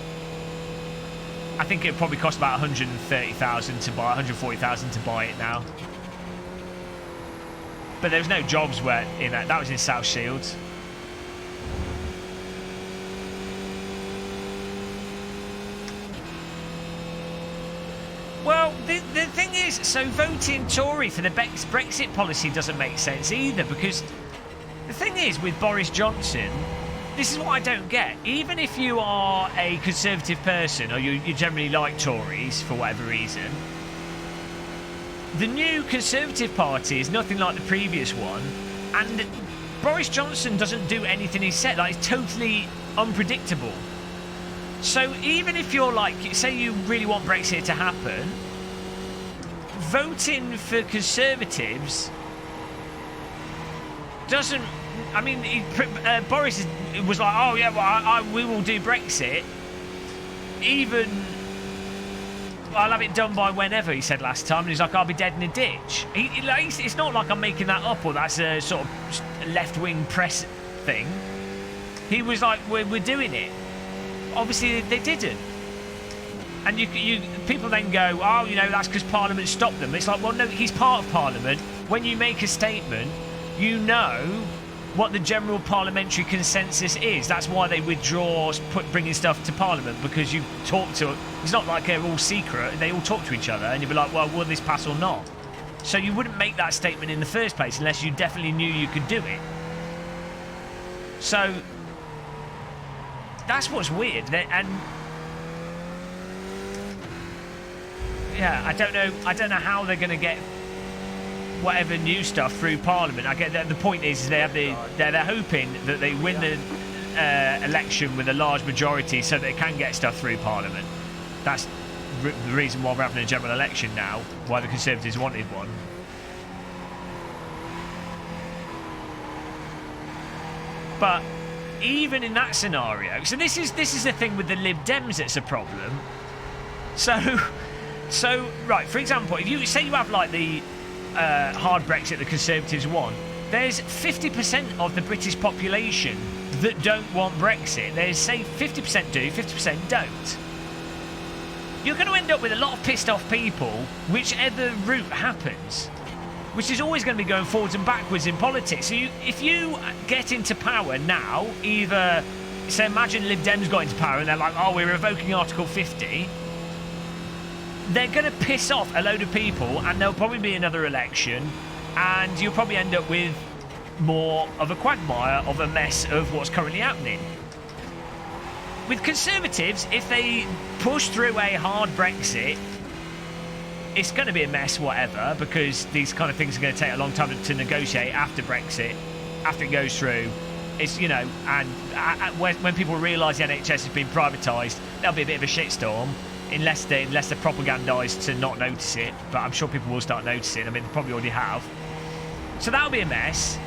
I think it probably cost about 130,000 to buy, 140,000 to buy it now. But there was no jobs where in that. That was in South Shields. Well, the thing is, so voting Tory for the Brexit policy doesn't make sense either, because the thing is with Boris Johnson, this is what I don't get. Even if you are a Conservative person, or you generally like Tories for whatever reason, the new Conservative Party is nothing like the previous one, and Boris Johnson doesn't do anything he said. Like, it's totally unpredictable. So even if you're like, say you really want Brexit to happen, voting for Conservatives doesn't... I mean, Boris was like, oh yeah, well, we will do Brexit. Even... I'll have it done by whenever, he said last time. And he's like, I'll be dead in a ditch. It's not like I'm making that up or that's a sort of left-wing press thing. He was like, we're doing it. Obviously, they didn't. And people then go, oh, you know, that's because Parliament stopped them. It's like, well, no, he's part of Parliament. When you make a statement, you know what the general parliamentary consensus is. That's why they withdraw bringing stuff to Parliament, because you talk to... It's not like they're all secret. They all talk to each other, and you'll be like, well, will this pass or not? So you wouldn't make that statement in the first place unless you definitely knew you could do it. So... that's what's weird, and yeah, I don't know how they're going to get whatever new stuff through Parliament. I get that the point is they're hoping that they win the election with a large majority so they can get stuff through Parliament. That's the reason why we're having a general election now. Why the Conservatives wanted one. But even in that scenario, so this is the thing with the Lib Dems that's a problem. So right, for example, if you say you have like the hard Brexit the Conservatives want, there's 50% of the British population that don't want Brexit. There's, say, 50% do, 50% don't. You're going to end up with a lot of pissed off people, whichever route happens, which is always going to be going forwards and backwards in politics. So if you get into power now, either, so imagine Lib Dems got into power and they're like, oh, we're revoking Article 50. they're going to piss off a load of people, and there'll probably be another election, and you'll probably end up with more of a quagmire of a mess of what's currently happening. With Conservatives, if they push through a hard Brexit, it's going to be a mess, whatever, because these kind of things are going to take a long time to negotiate after Brexit, after it goes through. It's, you know, and when people realise the NHS has been privatised, there'll be a bit of a shitstorm, unless they're propagandised to not notice it. But I'm sure people will start noticing. I mean, they probably already have. So that'll be a mess.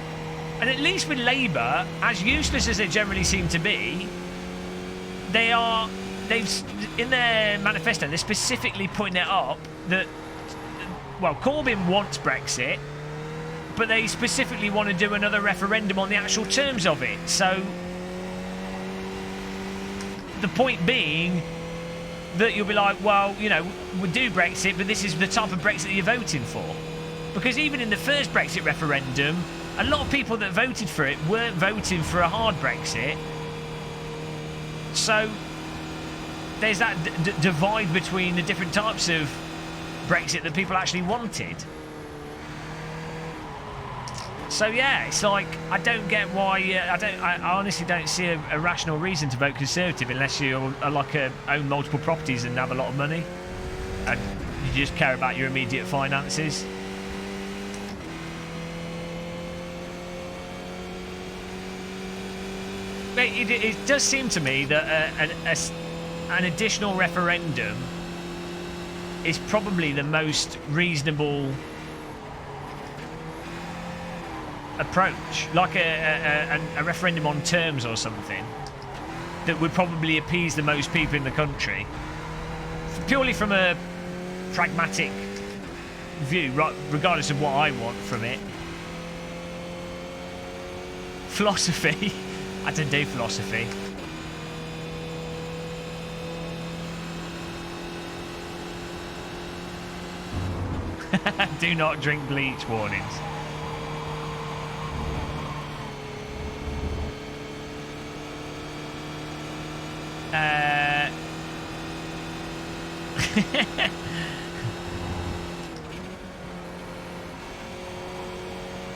And at least with Labour, as useless as they generally seem to be, they've in their manifesto, they're specifically putting it up that, well, Corbyn wants Brexit, but they specifically want to do another referendum on the actual terms of it. So the point being that you'll be like, well, you know, we'll do Brexit, but this is the type of Brexit that you're voting for. Because even in the first Brexit referendum, a lot of people that voted for it weren't voting for a hard Brexit. So there's that divide between the different types of Brexit that people actually wanted. So yeah, it's like, I don't get why. I honestly don't see a rational reason to vote Conservative unless you are like own multiple properties and have a lot of money, and you just care about your immediate finances. It does seem to me that an additional referendum is probably the most reasonable approach, like a referendum on terms or something that would probably appease the most people in the country, purely from a pragmatic view, regardless of what I want from it. Philosophy. I don't do philosophy. Do not drink bleach warnings.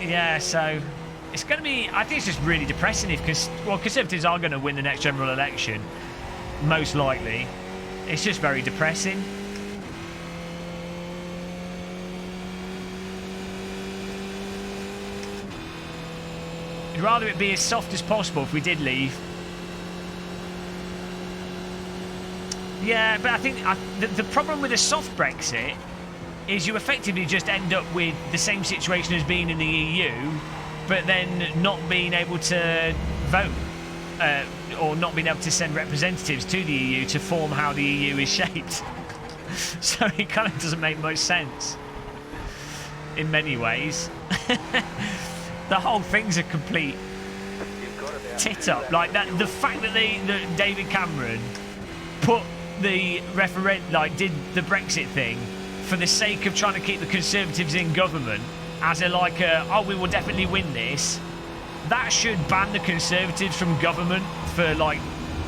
Yeah, so it's going to be, I think it's just really depressing if, Conservatives are going to win the next general election, most likely. It's just very depressing. I'd rather it be as soft as possible if we did leave. Yeah, but I think the problem with a soft Brexit is you effectively just end up with the same situation as being in the EU, but then not being able to vote, or not being able to send representatives to the EU to form how the EU is shaped. So it kind of doesn't make much sense in many ways. The whole thing's a complete tit up. Like that, the fact that that David Cameron put the referendum, like did the Brexit thing for the sake of trying to keep the Conservatives in government, as oh, we will definitely win this. That should ban the Conservatives from government for like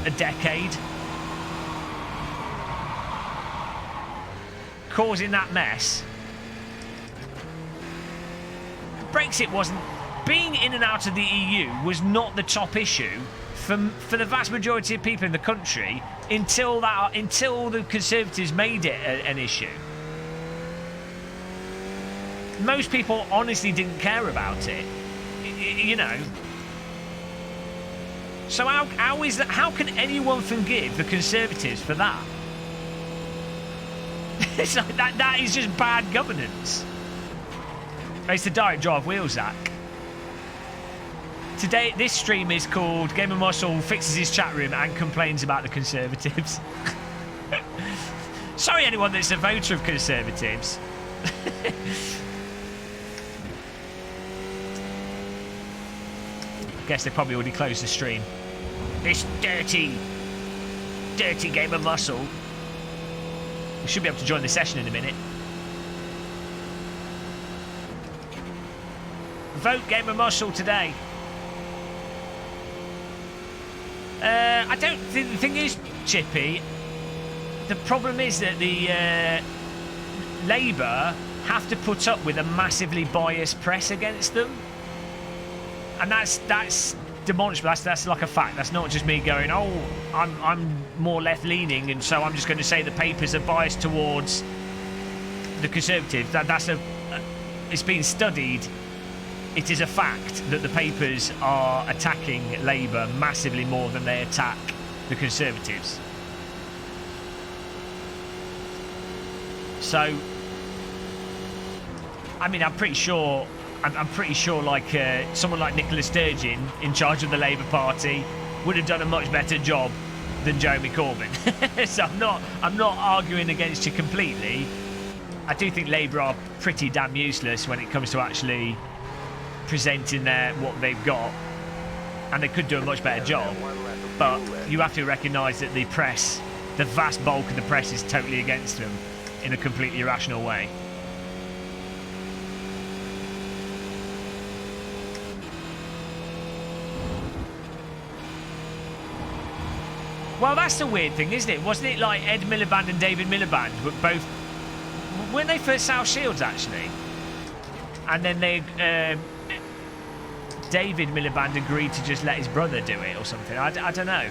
a decade. Causing that mess. Brexit wasn't, being in and out of the EU was not the top issue for the vast majority of people in the country until the Conservatives made it an issue. Most people honestly didn't care about it, you know. So how is that? How can anyone forgive the Conservatives for that? It's like that is just bad governance. It's the direct drive wheel, Zach. Today, this stream is called Gamer Muscle Fixes His Chat Room and Complains About the Conservatives. Sorry, anyone that's a voter of Conservatives. I guess they probably already closed the stream. This dirty Gamer Muscle. We should be able to join the session in a minute. Vote Gamer Muscle today. I don't think the thing is, Chippy, the problem is that Labour have to put up with a massively biased press against them, and that's demonstrable. That's like a fact. That's not just me going, oh, I'm more left-leaning, and so I'm just going to say the papers are biased towards the Conservatives. It's been studied. It is a fact that the papers are attacking Labour massively more than they attack the Conservatives. So, I mean, I'm pretty sure like someone like Nicola Sturgeon in charge of the Labour Party would have done a much better job than Jeremy Corbyn. So I'm not arguing against you completely. I do think Labour are pretty damn useless when it comes to actually presenting what they've got, and they could do a much better job. But you have to recognise that the press, the vast bulk of the press, is totally against them in a completely irrational way. Well, that's the weird thing, isn't it? Wasn't it like Ed Miliband and David Miliband were both... Weren't they for South Shields, actually? And then David Miliband agreed to just let his brother do it or something. I don't know.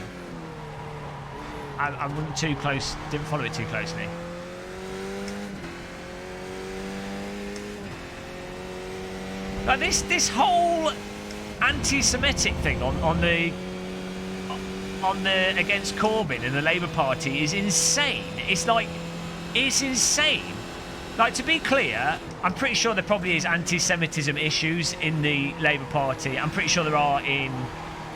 I wasn't too close, didn't follow it too closely. Like this whole anti-Semitic thing on the against Corbyn and the Labour Party is insane. It's insane. Like, to be clear, I'm pretty sure there probably is anti-Semitism issues in the Labour Party. I'm pretty sure there are in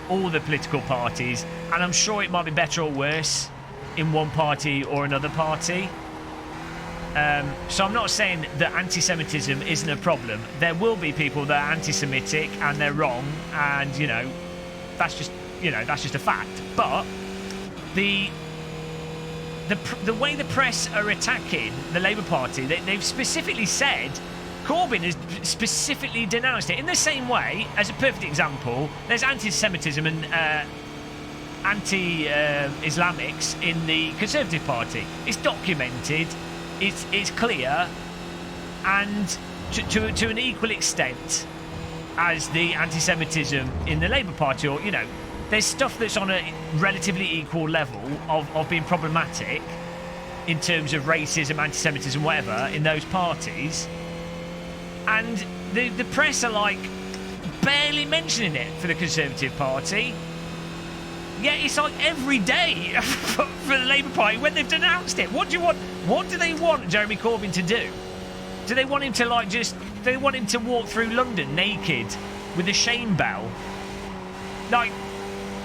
all the political parties, and I'm sure it might be better or worse in one party or another party. So I'm not saying that anti-Semitism isn't a problem. There will be people that are anti-Semitic and they're wrong, and that's just a fact. But the way the press are attacking the Labour Party, they've specifically said, Corbyn has specifically denounced it in the same way. As a perfect example, there's anti-Semitism and anti-Islamics in the Conservative Party. It's documented, it's clear, and to an equal extent as the anti-Semitism in the Labour Party, or there's stuff that's on a relatively equal level of being problematic in terms of racism, anti-Semitism, whatever, in those parties. And the press are like barely mentioning it for the Conservative Party. Yeah, it's like every day for the Labour Party when they've denounced it. What do you want? What do they want Jeremy Corbyn to do? Do they want him to do they want him to walk through London naked with a shame bell? Like,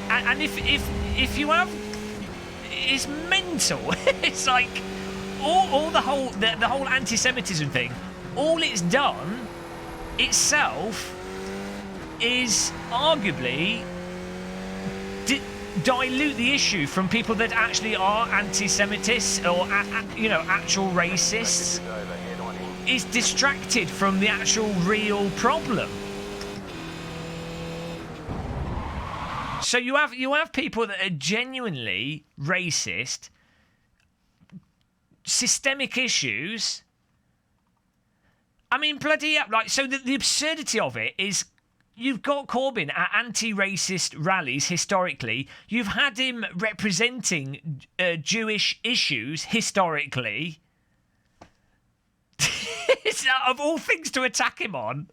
and if you have, it's mental. It's like all the whole anti-Semitism thing. All it's done itself is arguably dilute the issue from people that actually are anti-Semitists or actual racists. It's distracted from the actual real problem. So you have people that are genuinely racist, systemic issues. I mean, bloody hell, like, so the absurdity of it is, you've got Corbyn at anti-racist rallies historically. You've had him representing Jewish issues historically. Of all things to attack him on.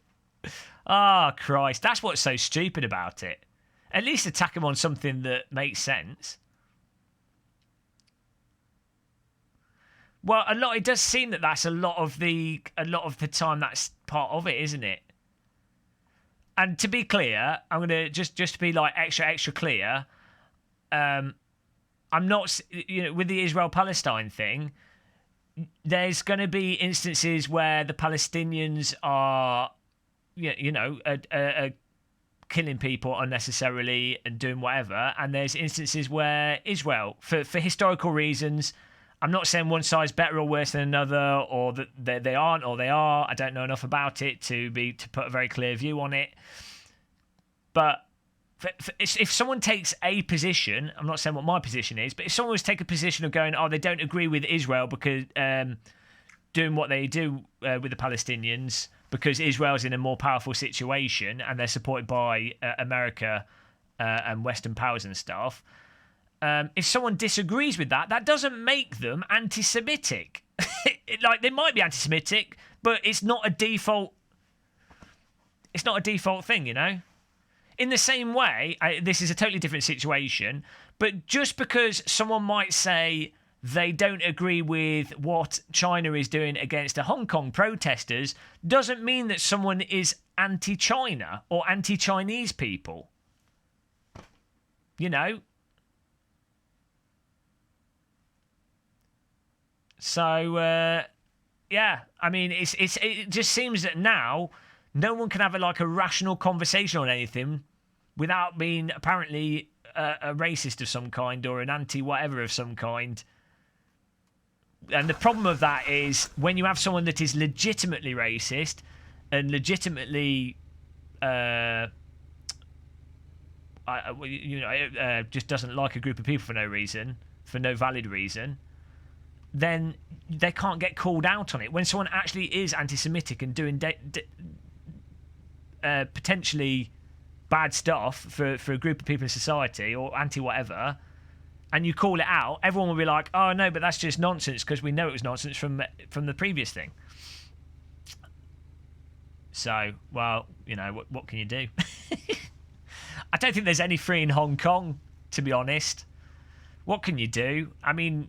Ah, Christ, that's what's so stupid about it. At least attack him on something that makes sense. Well, it does seem that that's a lot of the time that's part of it, isn't it? And to be clear, I'm gonna just to be like extra clear. I'm not, with the Israel-Palestine thing. There's going to be instances where the Palestinians are, killing people unnecessarily and doing whatever, and there's instances where Israel, for historical reasons, I'm not saying one side's better or worse than another, or that they aren't or they are. I don't know enough about it to put a very clear view on it. But if someone takes a position, I'm not saying what my position is, but if someone was to take a position of going, oh, they don't agree with Israel because doing what they do with the Palestinians because Israel's in a more powerful situation and they're supported by America and Western powers and stuff. If someone disagrees with that, that doesn't make them anti-Semitic. Like, they might be anti-Semitic, but it's not a default. It's not a default thing, you know. In the same way, this is a totally different situation, but just because someone might say they don't agree with what China is doing against the Hong Kong protesters doesn't mean that someone is anti-China or anti-Chinese people. You know? So, yeah, I mean, it just seems that now no one can have a rational conversation on anything without being apparently a racist of some kind or an anti-whatever of some kind. And the problem of that is when you have someone that is legitimately racist and legitimately, just doesn't like a group of people for no reason, for no valid reason, then they can't get called out on it. When someone actually is anti-Semitic and doing potentially bad stuff for a group of people in society or anti-whatever, and you call it out, everyone will be like, oh, no, but that's just nonsense because we know it was nonsense from the previous thing. So, well, you know, what can you do? I don't think there's any free in Hong Kong, to be honest. What can you do? I mean,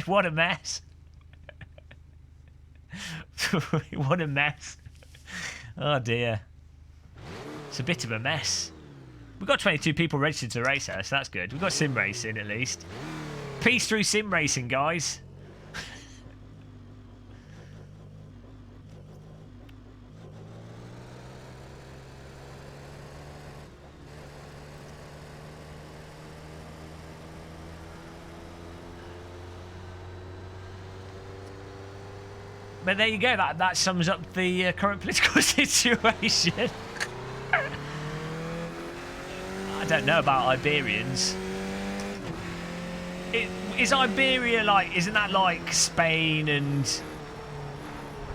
what a mess. What a mess. Oh, dear. It's a bit of a mess. We've got 22 people registered to race us. That's good. We've got sim racing, at least. Peace through sim racing, guys. But there you go. That sums up the current political situation. I don't know about Iberians. Is Iberia isn't that like Spain and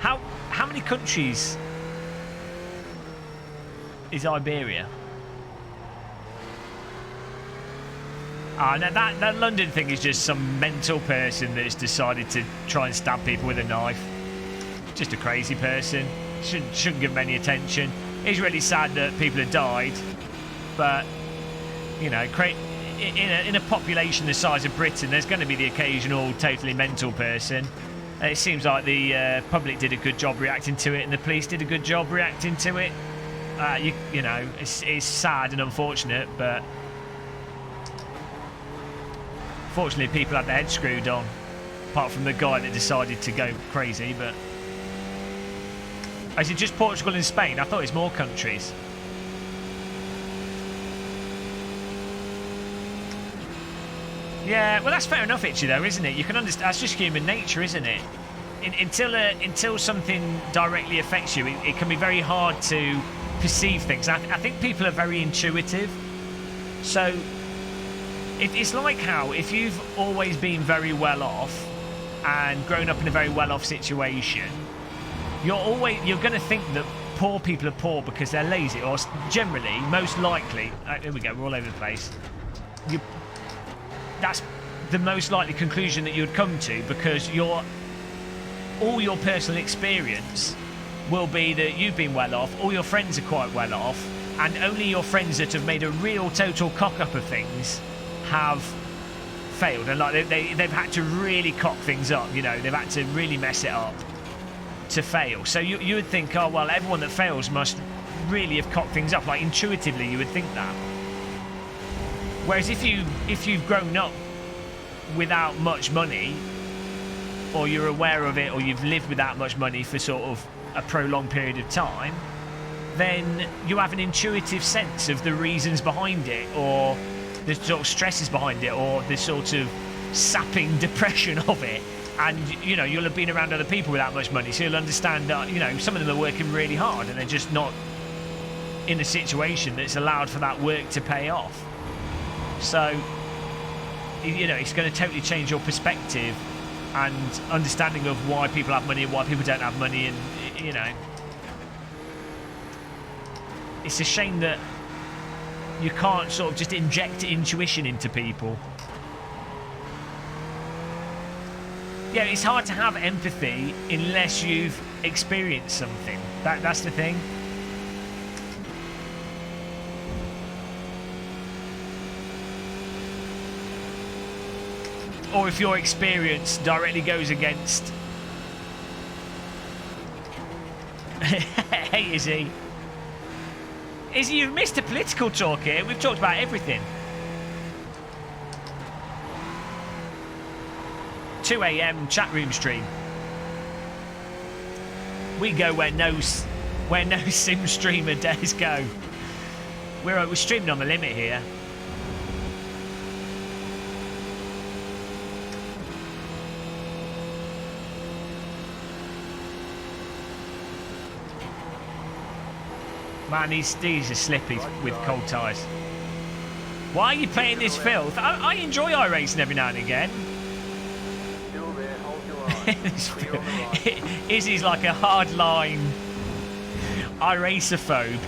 how many countries is Iberia? No, that London thing is just some mental person that's decided to try and stab people with a knife. Just a crazy person. Shouldn't give them any attention. It's really sad that people have died, but you know, in a population the size of Britain, there's going to be the occasional totally mental person. It seems like the public did a good job reacting to it, and the police did a good job reacting to it. You know, it's sad and unfortunate, but fortunately people had their heads screwed on, apart from the guy that decided to go crazy. But is it just Portugal and Spain? I thought it was more countries. Yeah, well, that's fair enough, Itchie, though, isn't it? You can understand. That's just human nature, isn't it? Until something directly affects you, it can be very hard to perceive things. I think people are very intuitive. So it's like how if you've always been very well off and grown up in a very well off situation, you're going to think that poor people are poor because they're lazy, or generally, most likely. Here we go. We're all over the place. That's the most likely conclusion that you would come to, because all your personal experience will be that you've been well off, all your friends are quite well off, and only your friends that have made a real total cock-up of things have failed. And they've had to really cock things up, you know, they've had to really mess it up to fail. So you would think, oh, well, everyone that fails must really have cocked things up. Like, intuitively, you would think that. Whereas if you've grown up without much money, or you're aware of it, or you've lived without much money for sort of a prolonged period of time, then you have an intuitive sense of the reasons behind it, or the sort of stresses behind it, or the sort of sapping depression of it. And, you know, you'll have been around other people without much money, so you'll understand that, you know, some of them are working really hard and they're just not in a situation that's allowed for that work to pay off. So, you know, it's going to totally change your perspective and understanding of why people have money and why people don't have money, and you know, it's a shame that you can't sort of just inject intuition into people. Yeah, it's hard to have empathy unless you've experienced something. That's the thing. Or if your experience directly goes against... Hey, Izzie. Izzie, you've missed a political talk here. We've talked about everything. 2 AM chat room stream. We go where no sim streamer dares go. We're streaming on the limit here. Man, these are slippy with cold tyres. Why are you playing this filth? I enjoy iRacing every now and again. Still there, hold your eye. Izzie's like a hardline iRacerphobe.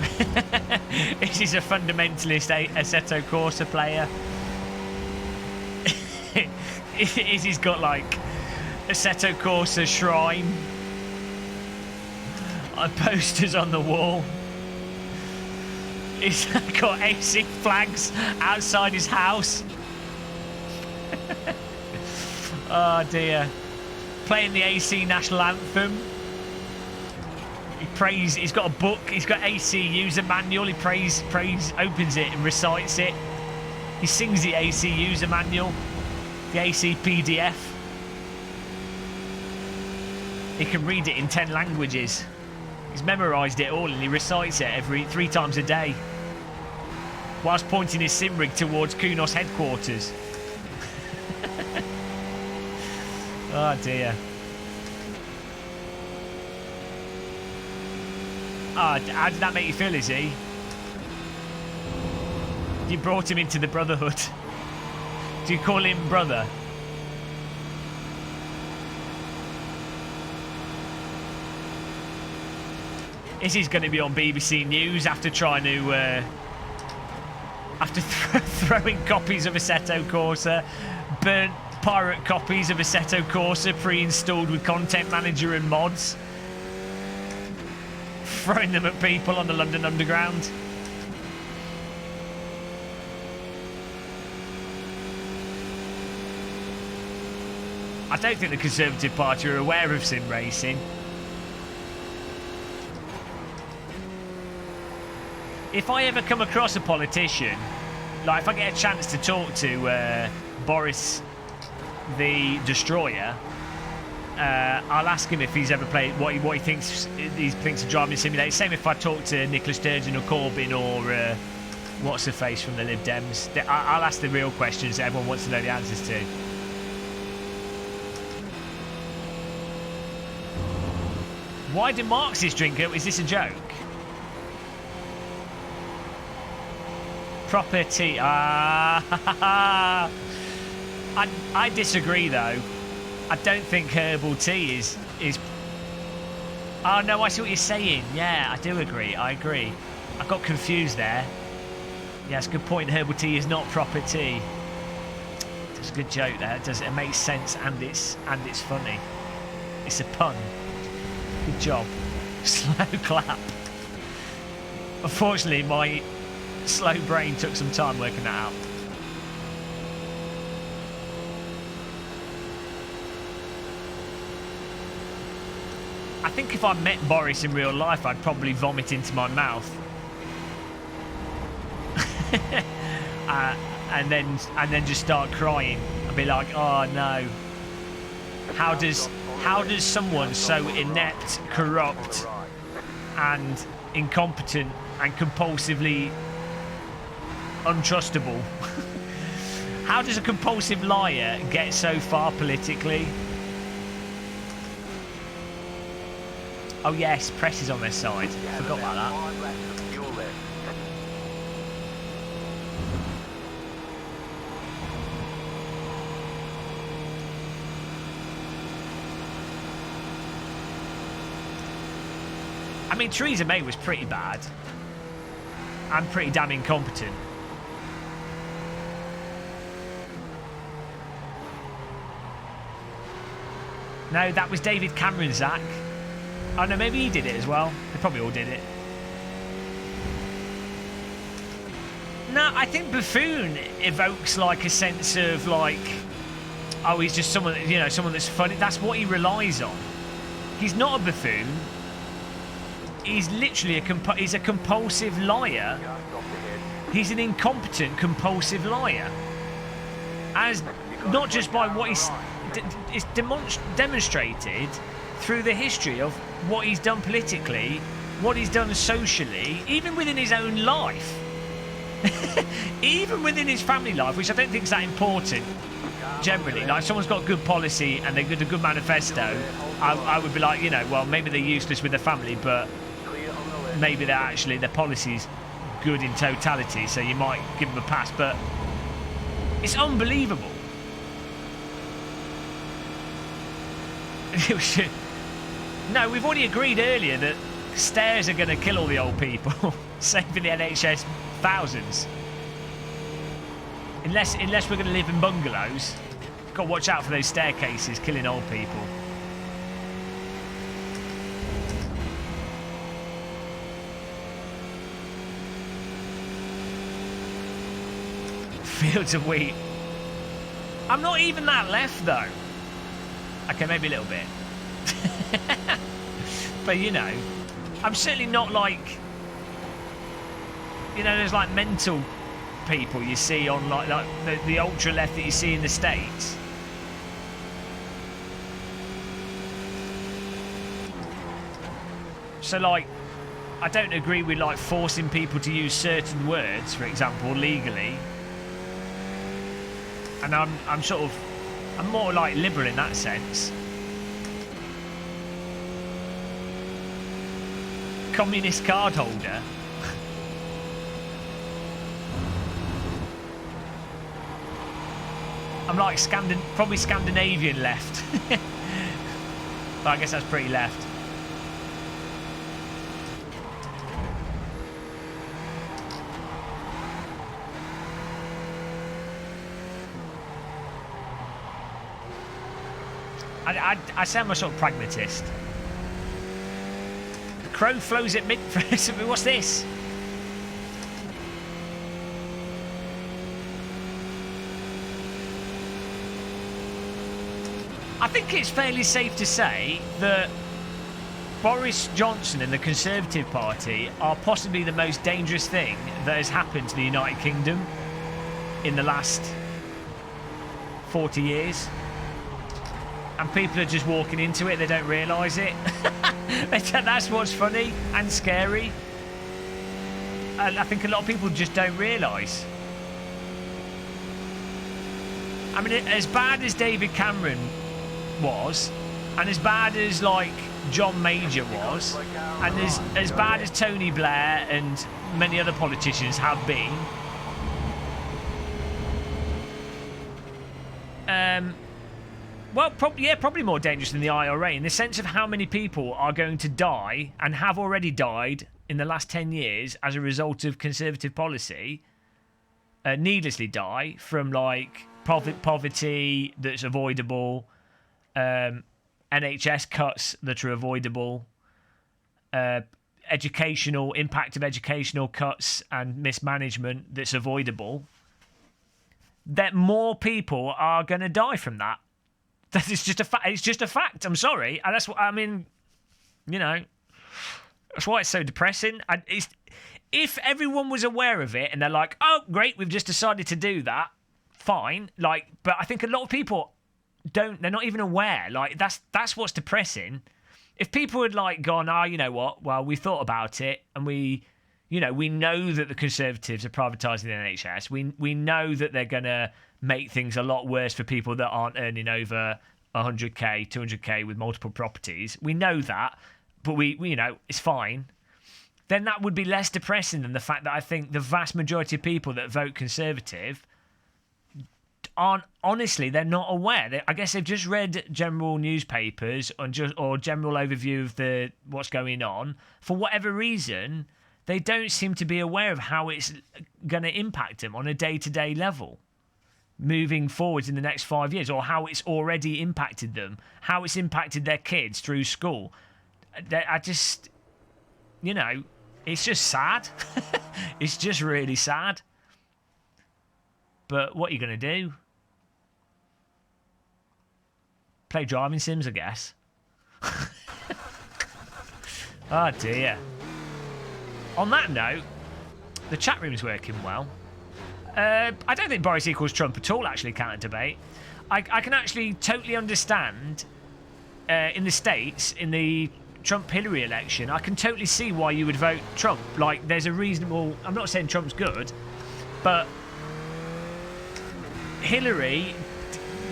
Izzie's a fundamentalist Assetto Corsa player. Izzie's got like Assetto Corsa shrine. Posters on the wall. He's got AC flags outside his house. Oh dear. Playing the AC national anthem. He prays. He's got a book. He's got AC user manual. He prays, opens it and recites it. He sings the AC user manual, the AC PDF. He can read it in 10 languages. He's memorised it all and he recites it 3 times a day, whilst pointing his sim rig towards Kunos headquarters. Oh dear. Oh, how did that make you feel, Izzie? You brought him into the brotherhood. Do you call him brother? Izzie's going to be on BBC News after trying to... after throwing copies of Assetto Corsa, burnt pirate copies of Assetto Corsa pre-installed with Content Manager and mods, throwing them at people on the London Underground. I don't think the Conservative Party are aware of sim racing. If I ever come across a politician, like if I get a chance to talk to Boris the Destroyer, I'll ask him if he's ever played, what he thinks of driving simulator. Same if I talk to Nicola Sturgeon or Corbyn or what's her face from the Lib Dems. I'll ask the real questions that everyone wants to know the answers to. Why do Marxists drink it? Is this a joke? Proper tea. I disagree though. I don't think herbal tea is. Oh no, I see what you're saying. Yeah, I do agree. I agree. I got confused there. Yeah, it's a good point. Herbal tea is not proper tea. It's a good joke there. It makes sense and it's funny. It's a pun. Good job. Slow clap. Unfortunately, my slow brain took some time working that out. I think if I met Boris in real life, I'd probably vomit into my mouth. and then just start crying. I'd be like, oh no. How does someone so inept, corrupt, and incompetent and compulsively untrustable? How does a compulsive liar get so far politically? Oh yes, press is on their side. Forgot about that. I mean, Theresa May was pretty bad. And pretty damn incompetent. No, that was David Cameron, Zach. Oh no, maybe he did it as well. They probably all did it. No, I think buffoon evokes like a sense of like, oh, he's just someone, you know, someone that's funny. That's what he relies on. He's not a buffoon. He's literally he's a compulsive liar. He's an incompetent, compulsive liar. As not just by what it's demonstrated through the history of what he's done politically, what he's done socially, even within his own life. Even within his family life, which I don't think is that important generally. Like, if someone's got good policy and they've got a good manifesto, I would be like, you know, well, maybe they're useless with their family, but maybe they're actually, their policy's good in totality, so you might give them a pass. But it's unbelievable. No, we've already agreed earlier that stairs are going to kill all the old people, saving the NHS thousands. Unless we're going to live in bungalows. Got to watch out for those staircases killing old people. Fields of wheat. I'm not even that left though. Okay, maybe a little bit. But you know, I'm certainly not like, you know, there's like mental people you see on like the ultra left that you see in the States. So like, I don't agree with like forcing people to use certain words, for example, legally. And I'm more like liberal in that sense. Communist card holder. I'm like probably Scandinavian left. But I guess that's pretty left. I say I'm a sort of pragmatist. The crow flows at mid. What's this? I think it's fairly safe to say that Boris Johnson and the Conservative Party are possibly the most dangerous thing that has happened to the United Kingdom in the last 40 years. And people are just walking into it, they don't realise it. That's what's funny and scary. And I think a lot of people just don't realise. I mean, as bad as David Cameron was, and as bad as like John Major was, and as bad as Tony Blair and many other politicians have been, well, probably more dangerous than the IRA in the sense of how many people are going to die and have already died in the last 10 years as a result of Conservative policy, needlessly die from like poverty that's avoidable, NHS cuts that are avoidable, impact of educational cuts and mismanagement that's avoidable. That more people are going to die from that. That is just a fact. It's just a fact. I'm sorry, and that's what I mean. You know, that's why it's so depressing. If everyone was aware of it and they're like, "Oh, great, we've just decided to do that," fine. Like, but I think a lot of people don't. They're not even aware. Like, that's what's depressing. If people had like gone, "Oh, you know what? Well, we thought about it, and we know that the Conservatives are privatising the NHS. We know that they're gonna make things a lot worse for people that aren't earning over 100k, 200k with multiple properties. We know that, but we you know, it's fine." Then that would be less depressing than the fact that I think the vast majority of people that vote Conservative aren't, honestly, they're not aware. I guess they've just read general newspapers or general overview of what's going on. For whatever reason, they don't seem to be aware of how it's going to impact them on a day-to-day level moving forwards in the next 5 years, or how it's already impacted them, how it's impacted their kids through school. I just, it's just sad. It's just really sad. But what are you going to do? Play driving sims, I guess. Oh dear. On that note, the chat room's working well. I don't think Boris equals Trump at all, actually, counter debate. I can actually totally understand in the States, in the Trump-Hillary election, I can totally see why you would vote Trump. Like, there's a reasonable... I'm not saying Trump's good, but Hillary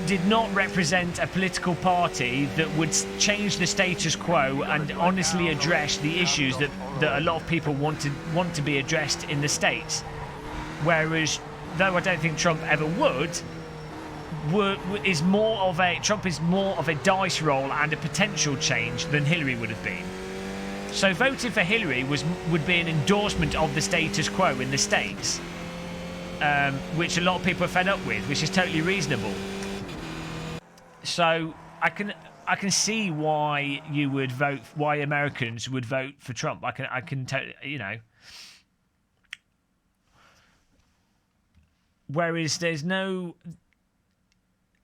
did not represent a political party that would change the status quo and honestly address the issues that a lot of people want to be addressed in the States. Whereas, though I don't think Trump ever would, Trump is more of a dice roll and a potential change than Hillary would have been. So voting for Hillary would be an endorsement of the status quo in the States, which a lot of people are fed up with, which is totally reasonable. So I can see why why Americans would vote for Trump. I can totally, Whereas there's no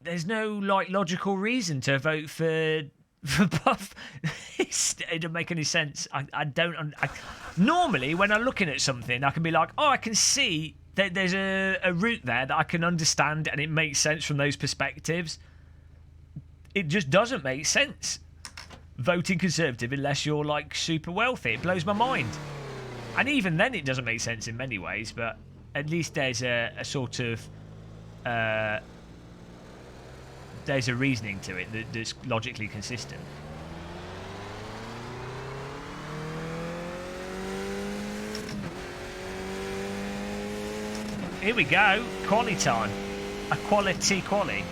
like logical reason to vote for Buff. It doesn't make any sense. I don't. Normally, when I'm looking at something, I can be like, oh, I can see that there's a route there that I can understand, and it makes sense from those perspectives. It just doesn't make sense voting Conservative unless you're like super wealthy. It blows my mind. And even then, it doesn't make sense in many ways, but at least there's a sort of there's a reasoning to it that's logically consistent. Here we go, quali time, a quality quali.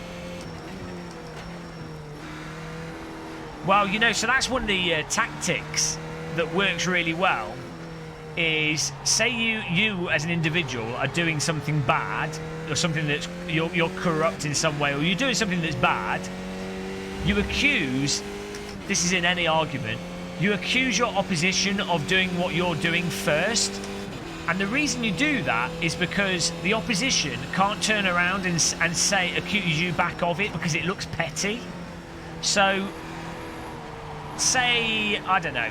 Well, so that's one of the tactics that works really well. Is say you as an individual are doing something bad, or something that's you're corrupt in some way, or you're doing something that's bad. You accuse. This is in any argument. You accuse your opposition of doing what you're doing first, and the reason you do that is because the opposition can't turn around and say accuse you back of it because it looks petty. So, say I don't know.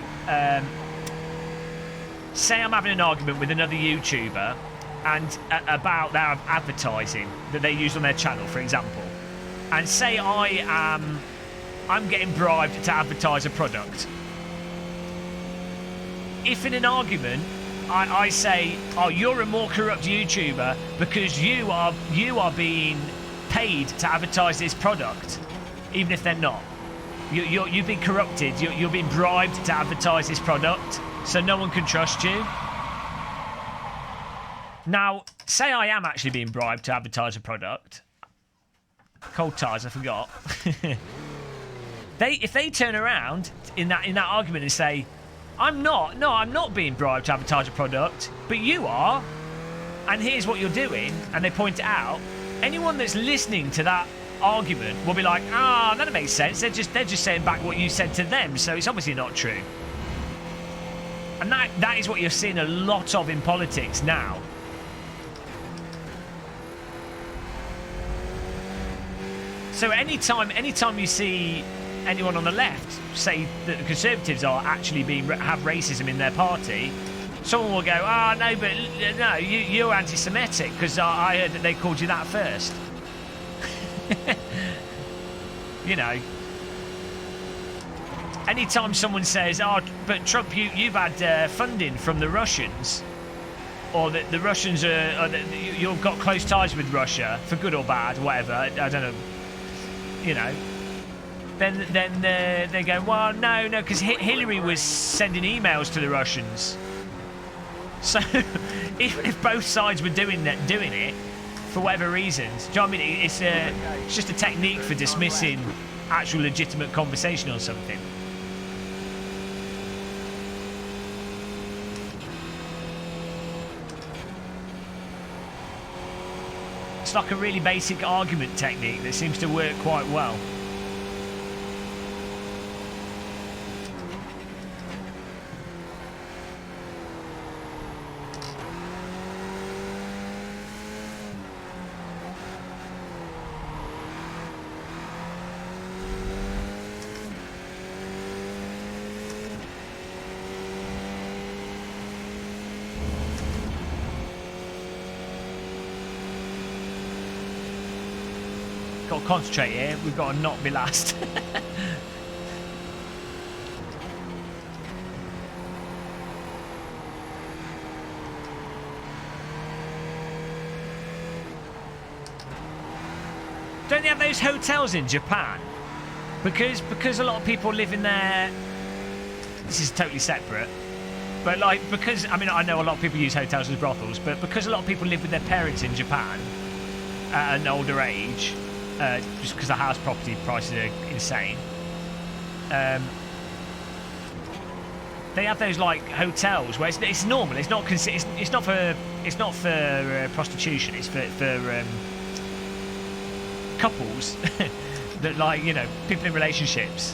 Say I'm having an argument with another YouTuber and about their advertising that they use on their channel, for example, and say I'm getting bribed to advertise a product. If in an argument I say, oh, you're a more corrupt YouTuber because you are being paid to advertise this product, even if they're not. You've been corrupted. You're being bribed to advertise this product. So no one can trust you. Now, say I am actually being bribed to advertise a product. Cold tires, I forgot. If they turn around in that argument and say, I'm not being bribed to advertise a product, but you are, and here's what you're doing, and they point it out, anyone that's listening to that argument will be like, that makes sense. They're just saying back what you said to them, so it's obviously not true. And that is what you're seeing a lot of in politics now. So anytime you see anyone on the left say that the Conservatives are actually have racism in their party, someone will go, no, but no, you're anti-Semitic because I heard that they called you that first. Anytime someone says, but Trump, you've had funding from the Russians, or that the Russians you've got close ties with Russia, for good or bad, whatever, I don't know, then they go, well, no, because Hillary was sending emails to the Russians. So even if both sides were doing it, for whatever reasons. Do you know what I mean? It's just a technique for dismissing actual legitimate conversation or something. It's like a really basic argument technique that seems to work quite well. Got to concentrate here. We've got to not be last. Don't they have those hotels in Japan? Because a lot of people live in there. This is totally separate. But like, because, I mean, I know a lot of people use hotels as brothels, but because a lot of people live with their parents in Japan at an older age, just because the house property prices are insane, they have those like hotels where it's normal. It's not for prostitution. It's for couples that, like, you know, people in relationships,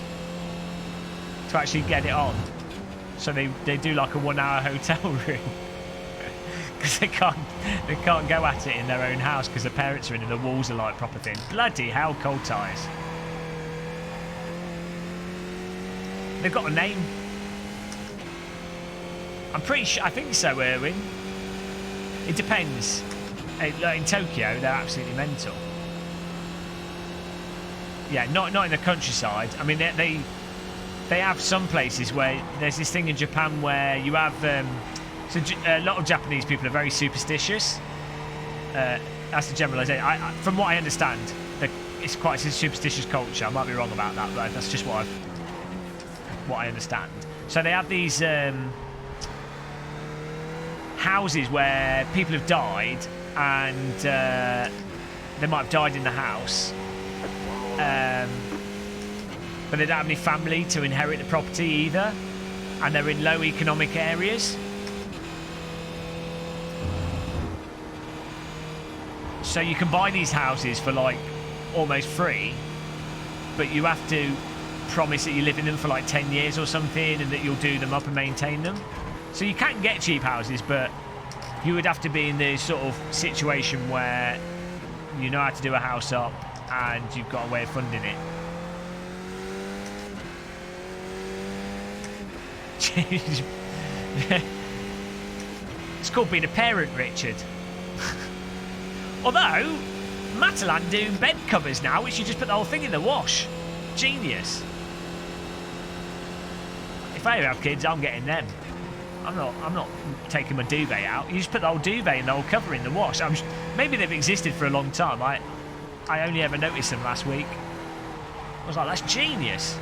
to actually get it on. So they do like a 1 hour hotel room because they can't go at it in their own house because the parents are in and the walls are like proper thin. Bloody hell, cold ties. They've got a name. I'm pretty sure. I think so, Erwin. It depends. In Tokyo, they're absolutely mental. Yeah, not in the countryside. I mean, they have some places where there's this thing in Japan where you have. So a lot of Japanese people are very superstitious. That's the generalisation. From what I understand, it's quite a superstitious culture. I might be wrong about that, but that's just what I understand. So they have these houses where people have died, and they might have died in the house, but they don't have any family to inherit the property either, and they're in low economic areas. So you can buy these houses for like almost free, but you have to promise that you live in them for like 10 years or something, and that you'll do them up and maintain them. So you can get cheap houses, but you would have to be in this sort of situation where you know how to do a house up and you've got a way of funding it. It's called being a parent, Richard. Although, Matalan do bed covers now, which you just put the whole thing in the wash. Genius. If I ever have kids, I'm getting them. I'm not taking my duvet out. You just put the whole duvet and the whole cover in the wash. Maybe they've existed for a long time. I only ever noticed them last week. I was like, that's genius.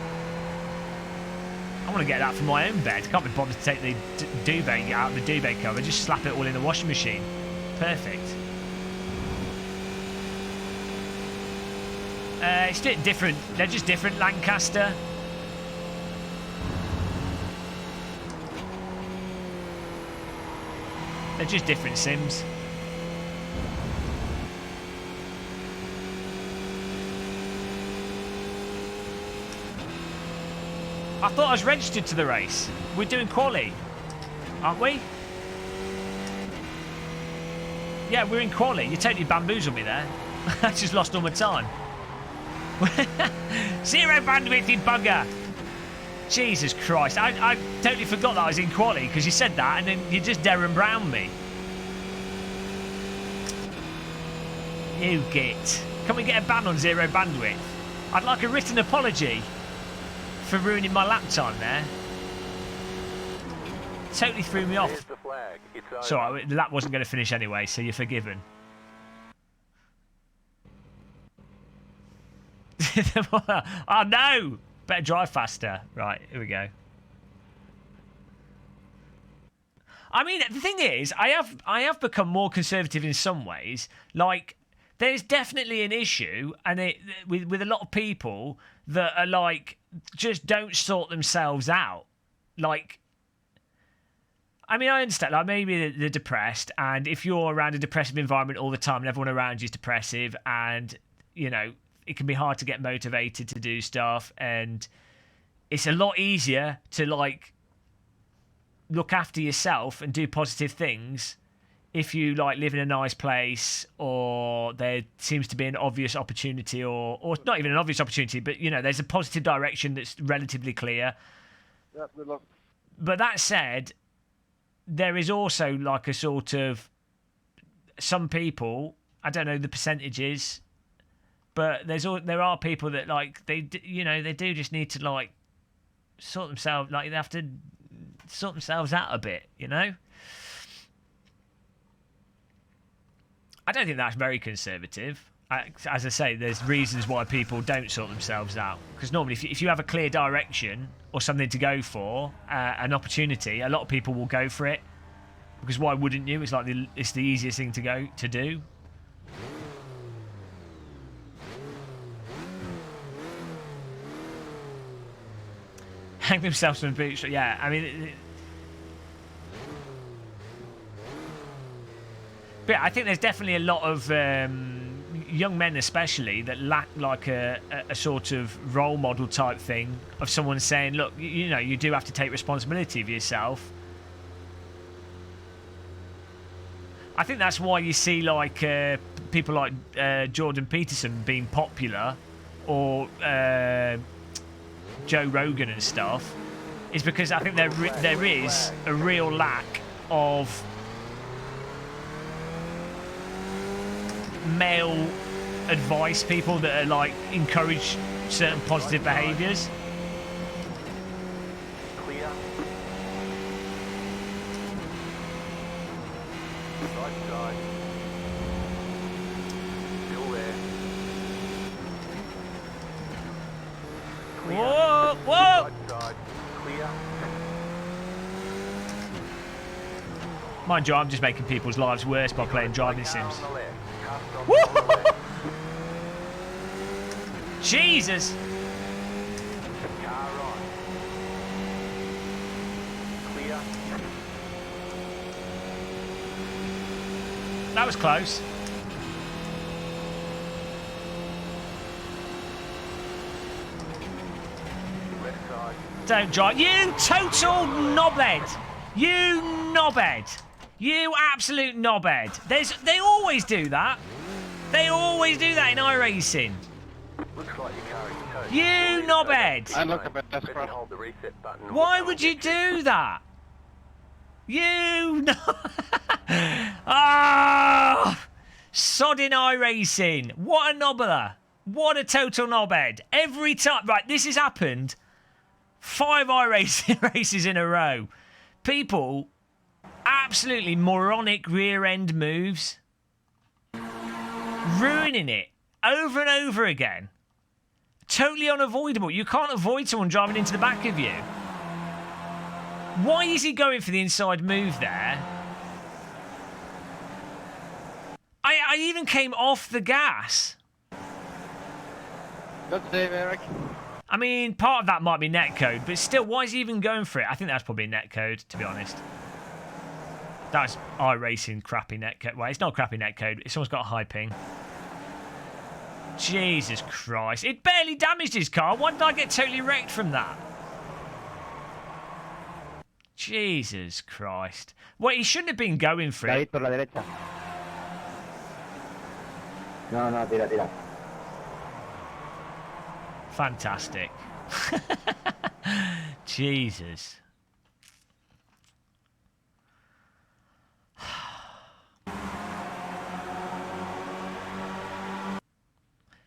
I want to get that for my own bed. Can't be bothered to take the duvet out of the duvet cover. Just slap it all in the washing machine. Perfect. It's different. They're just different, Lancaster. They're just different Sims. I thought I was registered to the race. We're doing quali, aren't we? Yeah, we're in quali. You totally bamboozled me there. I just lost all my time. Zero bandwidth, you bugger. Jesus Christ. I totally forgot that I was in quali because you said that and then you just Darren Brown me. You git. Can we get a ban on zero bandwidth? I'd like a written apology for ruining my lap time there. Totally threw me off. Sorry, the lap wasn't going to finish anyway, so you're forgiven. Oh no! Better drive faster. Right, here we go. I mean, the thing is, I have become more conservative in some ways. Like, there's definitely an issue, and with a lot of people that are like just don't sort themselves out. Like, I mean, I understand. Like, maybe they're depressed, and if you're around a depressive environment all the time, and everyone around you is depressive, and you know it can be hard to get motivated to do stuff, and it's a lot easier to like look after yourself and do positive things if you like live in a nice place, or there seems to be an obvious opportunity, or not even an obvious opportunity, but you know there's a positive direction that's relatively clear. Yep, good luck. But that said, there is also like a sort of some people, I don't know the percentages, but there are people that like they do just need to like sort themselves, like they have to sort themselves out a bit, you know. I don't think that's very conservative. As I say, there's reasons why people don't sort themselves out. Because normally, if you have a clear direction or something to go for, an opportunity, a lot of people will go for it. Because why wouldn't you? It's like it's the easiest thing to do. Hang themselves from the boot. Yeah, I mean. But I think there's definitely a lot of young men, especially, that lack like a sort of role model type thing of someone saying, "Look, you know, you do have to take responsibility for yourself." I think that's why you see like people like Jordan Peterson being popular, or Joe Rogan and stuff, is because I think there is a real lack of male advice, people that are like encourage certain positive behaviours. Clear. Right side. Still there. Clear. Whoa, whoa! Right side. Clear. Mind you, I'm just making people's lives worse by playing driving sims. On the left. Cast on Woo! the left. Jesus! Car on. Clear. That was close. Left side. Don't drive. You total knobhead! You knobhead! You absolute knobhead! They always do that. They always do that in iRacing. Looks like you're carrying toast. You knobhead! I look a bit Press and desperate. hold the reset button. Why would you do that? You no. Ah! Sodding iRacing. What a knobbler. What a total knobhead. Every time. Right, this has happened 5 iRacing races in a row. People, absolutely moronic rear end moves. Ruining it over and over again. Totally unavoidable. You can't avoid someone driving into the back of you. Why is he going for the inside move there? I even came off the gas. Good save, Eric. I mean, part of that might be netcode, but still, why is he even going for it? I think that's probably netcode, to be honest. That's iRacing crappy netcode. Well, it's not crappy netcode. It's almost got a high ping. Jesus Christ. It barely damaged his car. Why did I get totally wrecked from that? Jesus Christ. Well, he shouldn't have been going for it. David por la derecha. No, tira. Fantastic. Jesus.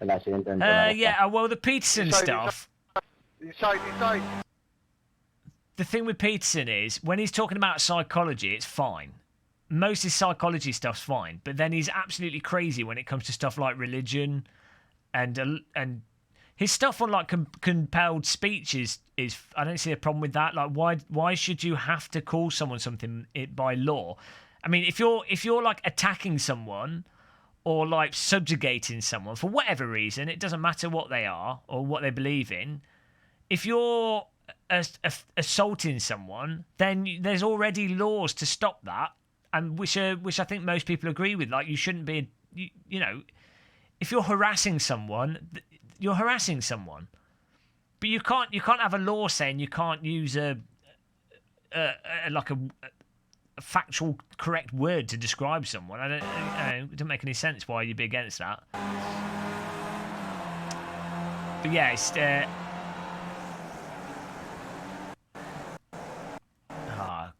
El accidente dentro de la derecha. Yeah, well, the Peterson stuff. Inside. The thing with Peterson is, when he's talking about psychology, it's fine. Most of his psychology stuff's fine, but then he's absolutely crazy when it comes to stuff like religion, and his stuff on like compelled speech is I don't see a problem with that. Like, why should you have to call someone something by law? I mean, if you're like attacking someone, or like subjugating someone for whatever reason, it doesn't matter what they are or what they believe in. If you're assaulting someone, then there's already laws to stop that, and which I think most people agree with. Like, you shouldn't be, you know, if you're harassing someone, you're harassing someone. But you can't have a law saying you can't use a factual correct word to describe someone. I don't it doesn't make any sense why you'd be against that. But yeah, it's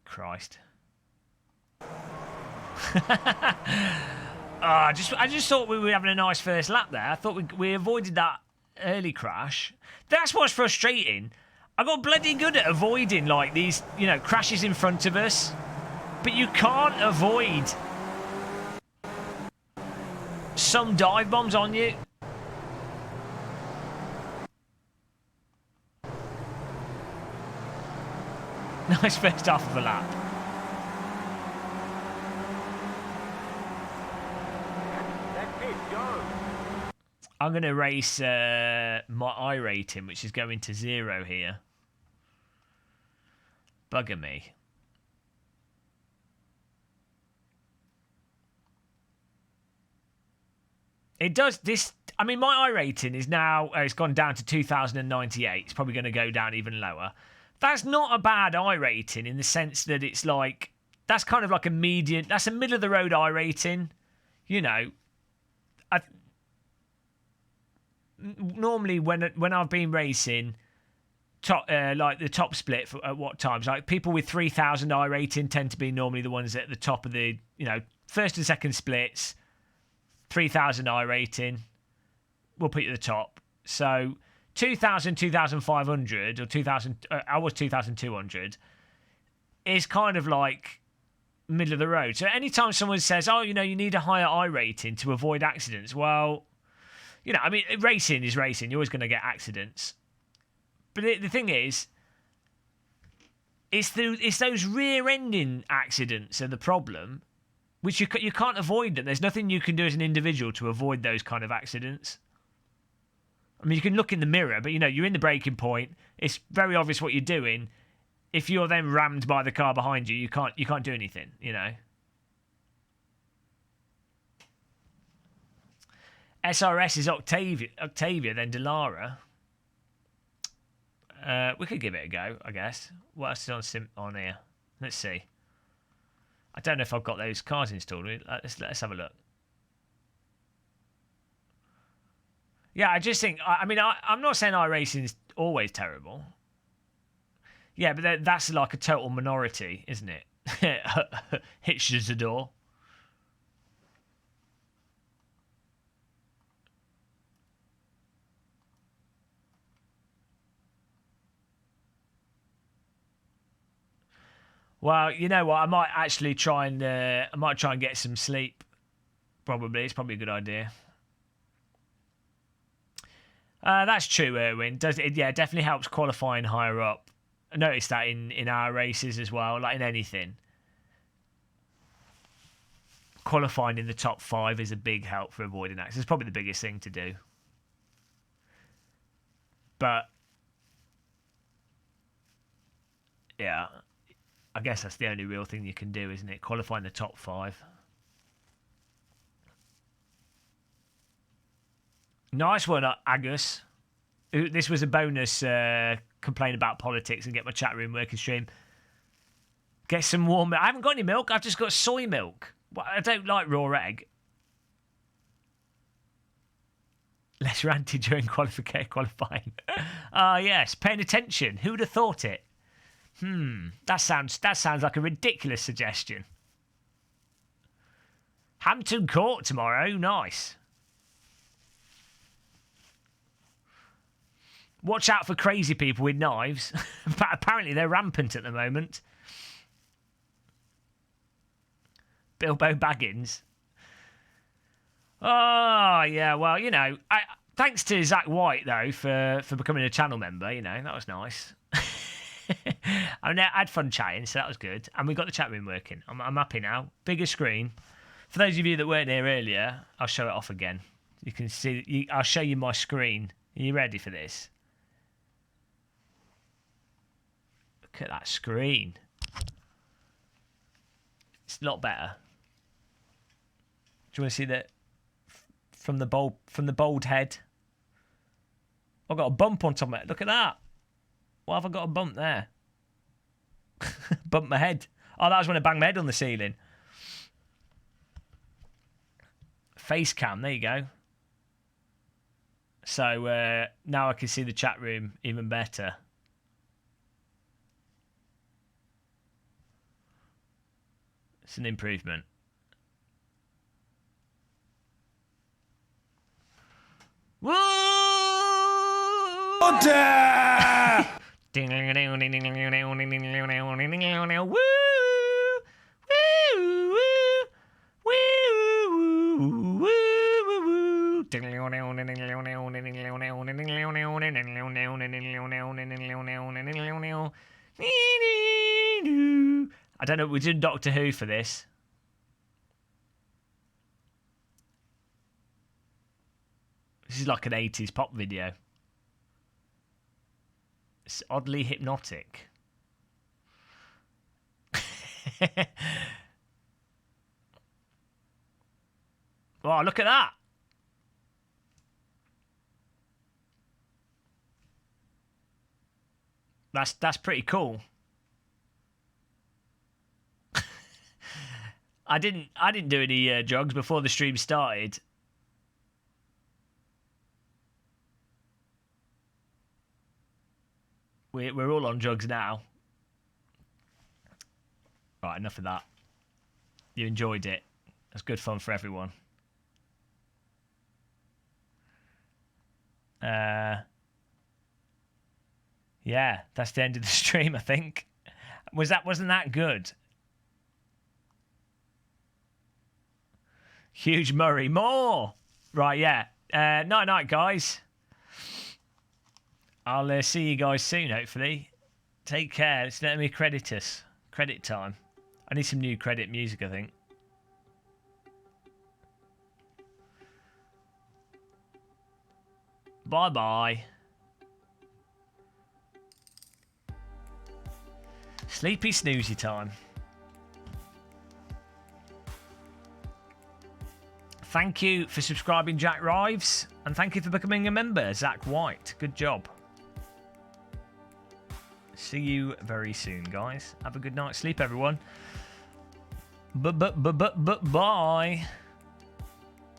Christ. I just thought we were having a nice first lap there. I thought we avoided that early crash. That's what's frustrating. I got bloody good at avoiding like these, you know, crashes in front of us. But you can't avoid some dive bombs on you. Nice first half of a lap. That's it, go. I'm going to race my iRating, which is going to 0 here. Bugger me. It does this. I mean, my iRating is now, it's gone down to 2,098. It's probably going to go down even lower. That's not a bad iRating in the sense that it's like, that's kind of like a median, that's a middle of the road iRating. You know, normally when I've been racing, like the top split at what times, like people with 3,000 iRating tend to be normally the ones at the top of the, you know, first and second splits. 3,000 iRating will put you at the top. So 2,000, 2,500 or 2,000, I was 2,200 is kind of like middle of the road. So anytime someone says, oh, you know, you need a higher iRating to avoid accidents, well, you know, I mean, racing is racing. You're always going to get accidents. But the thing is, it's those rear-ending accidents are the problem, which you can't avoid them. There's nothing you can do as an individual to avoid those kind of accidents. I mean, you can look in the mirror, but, you know, you're in the braking point. It's very obvious what you're doing. If you're then rammed by the car behind you, you can't do anything, you know. SRS is Octavia, then Delara. We could give it a go, I guess. What else is on here? Let's see. I don't know if I've got those cars installed. Let's have a look. Yeah, I just think, I mean, I'm not saying iRacing is always terrible. Yeah, but that's like a total minority, isn't it? Hitches the door. Well, you know what? I might actually try and get some sleep. Probably, it's probably a good idea. That's true, Erwin. Does it? Yeah, it definitely helps qualifying higher up. I noticed that in our races as well, like in anything. Qualifying in the top 5 is a big help for avoiding accidents. It's probably the biggest thing to do. But yeah, I guess that's the only real thing you can do, isn't it? Qualifying the top 5. Nice one, Agus. This was a bonus complain about politics and get my chat room working stream. Get some warm milk. I haven't got any milk. I've just got soy milk. I don't like raw egg. Less ranty during qualifying. Yes, paying attention. Who would have thought it? That sounds like a ridiculous suggestion. Hampton Court tomorrow. Nice. Watch out for crazy people with knives. Apparently they're rampant at the moment. Bilbo Baggins. Oh, yeah, well, you know, thanks to Zach White, though, for becoming a channel member, you know, that was nice. I had fun chatting, so that was good. And we got the chat room working. I'm happy now. Bigger screen. For those of you that weren't here earlier, I'll show it off again. You can see. I'll show you my screen. Are you ready for this? Look at that screen. It's a lot better. Do you want to see that from the bold head? I've got a bump on top of it. Look at that. Why have I got a bump there? Bump my head. Oh, that was when I banged my head on the ceiling. Face cam, there you go. So now I can see the chat room even better. It's an improvement. Woo! Order! Woo! I don't know, we're doing Doctor Who for this. This is like an 80s pop video. It's oddly hypnotic. Oh, look at that. That's pretty cool. I didn't do any drugs before the stream started. We're all on drugs now. Right, enough of that. You enjoyed it. It's good fun for everyone. Yeah, that's the end of the stream, I think. Wasn't that good? Huge Murray, more. Right, yeah. Night, guys. I'll see you guys soon, hopefully. Take care. It's letting me credit us. Credit time. I need some new credit music, I think. Bye-bye. Sleepy snoozy time. Thank you for subscribing, Jack Rives. And thank you for becoming a member, Zach White. Good job. See you very soon, guys. Have a good night's sleep, everyone. Bye.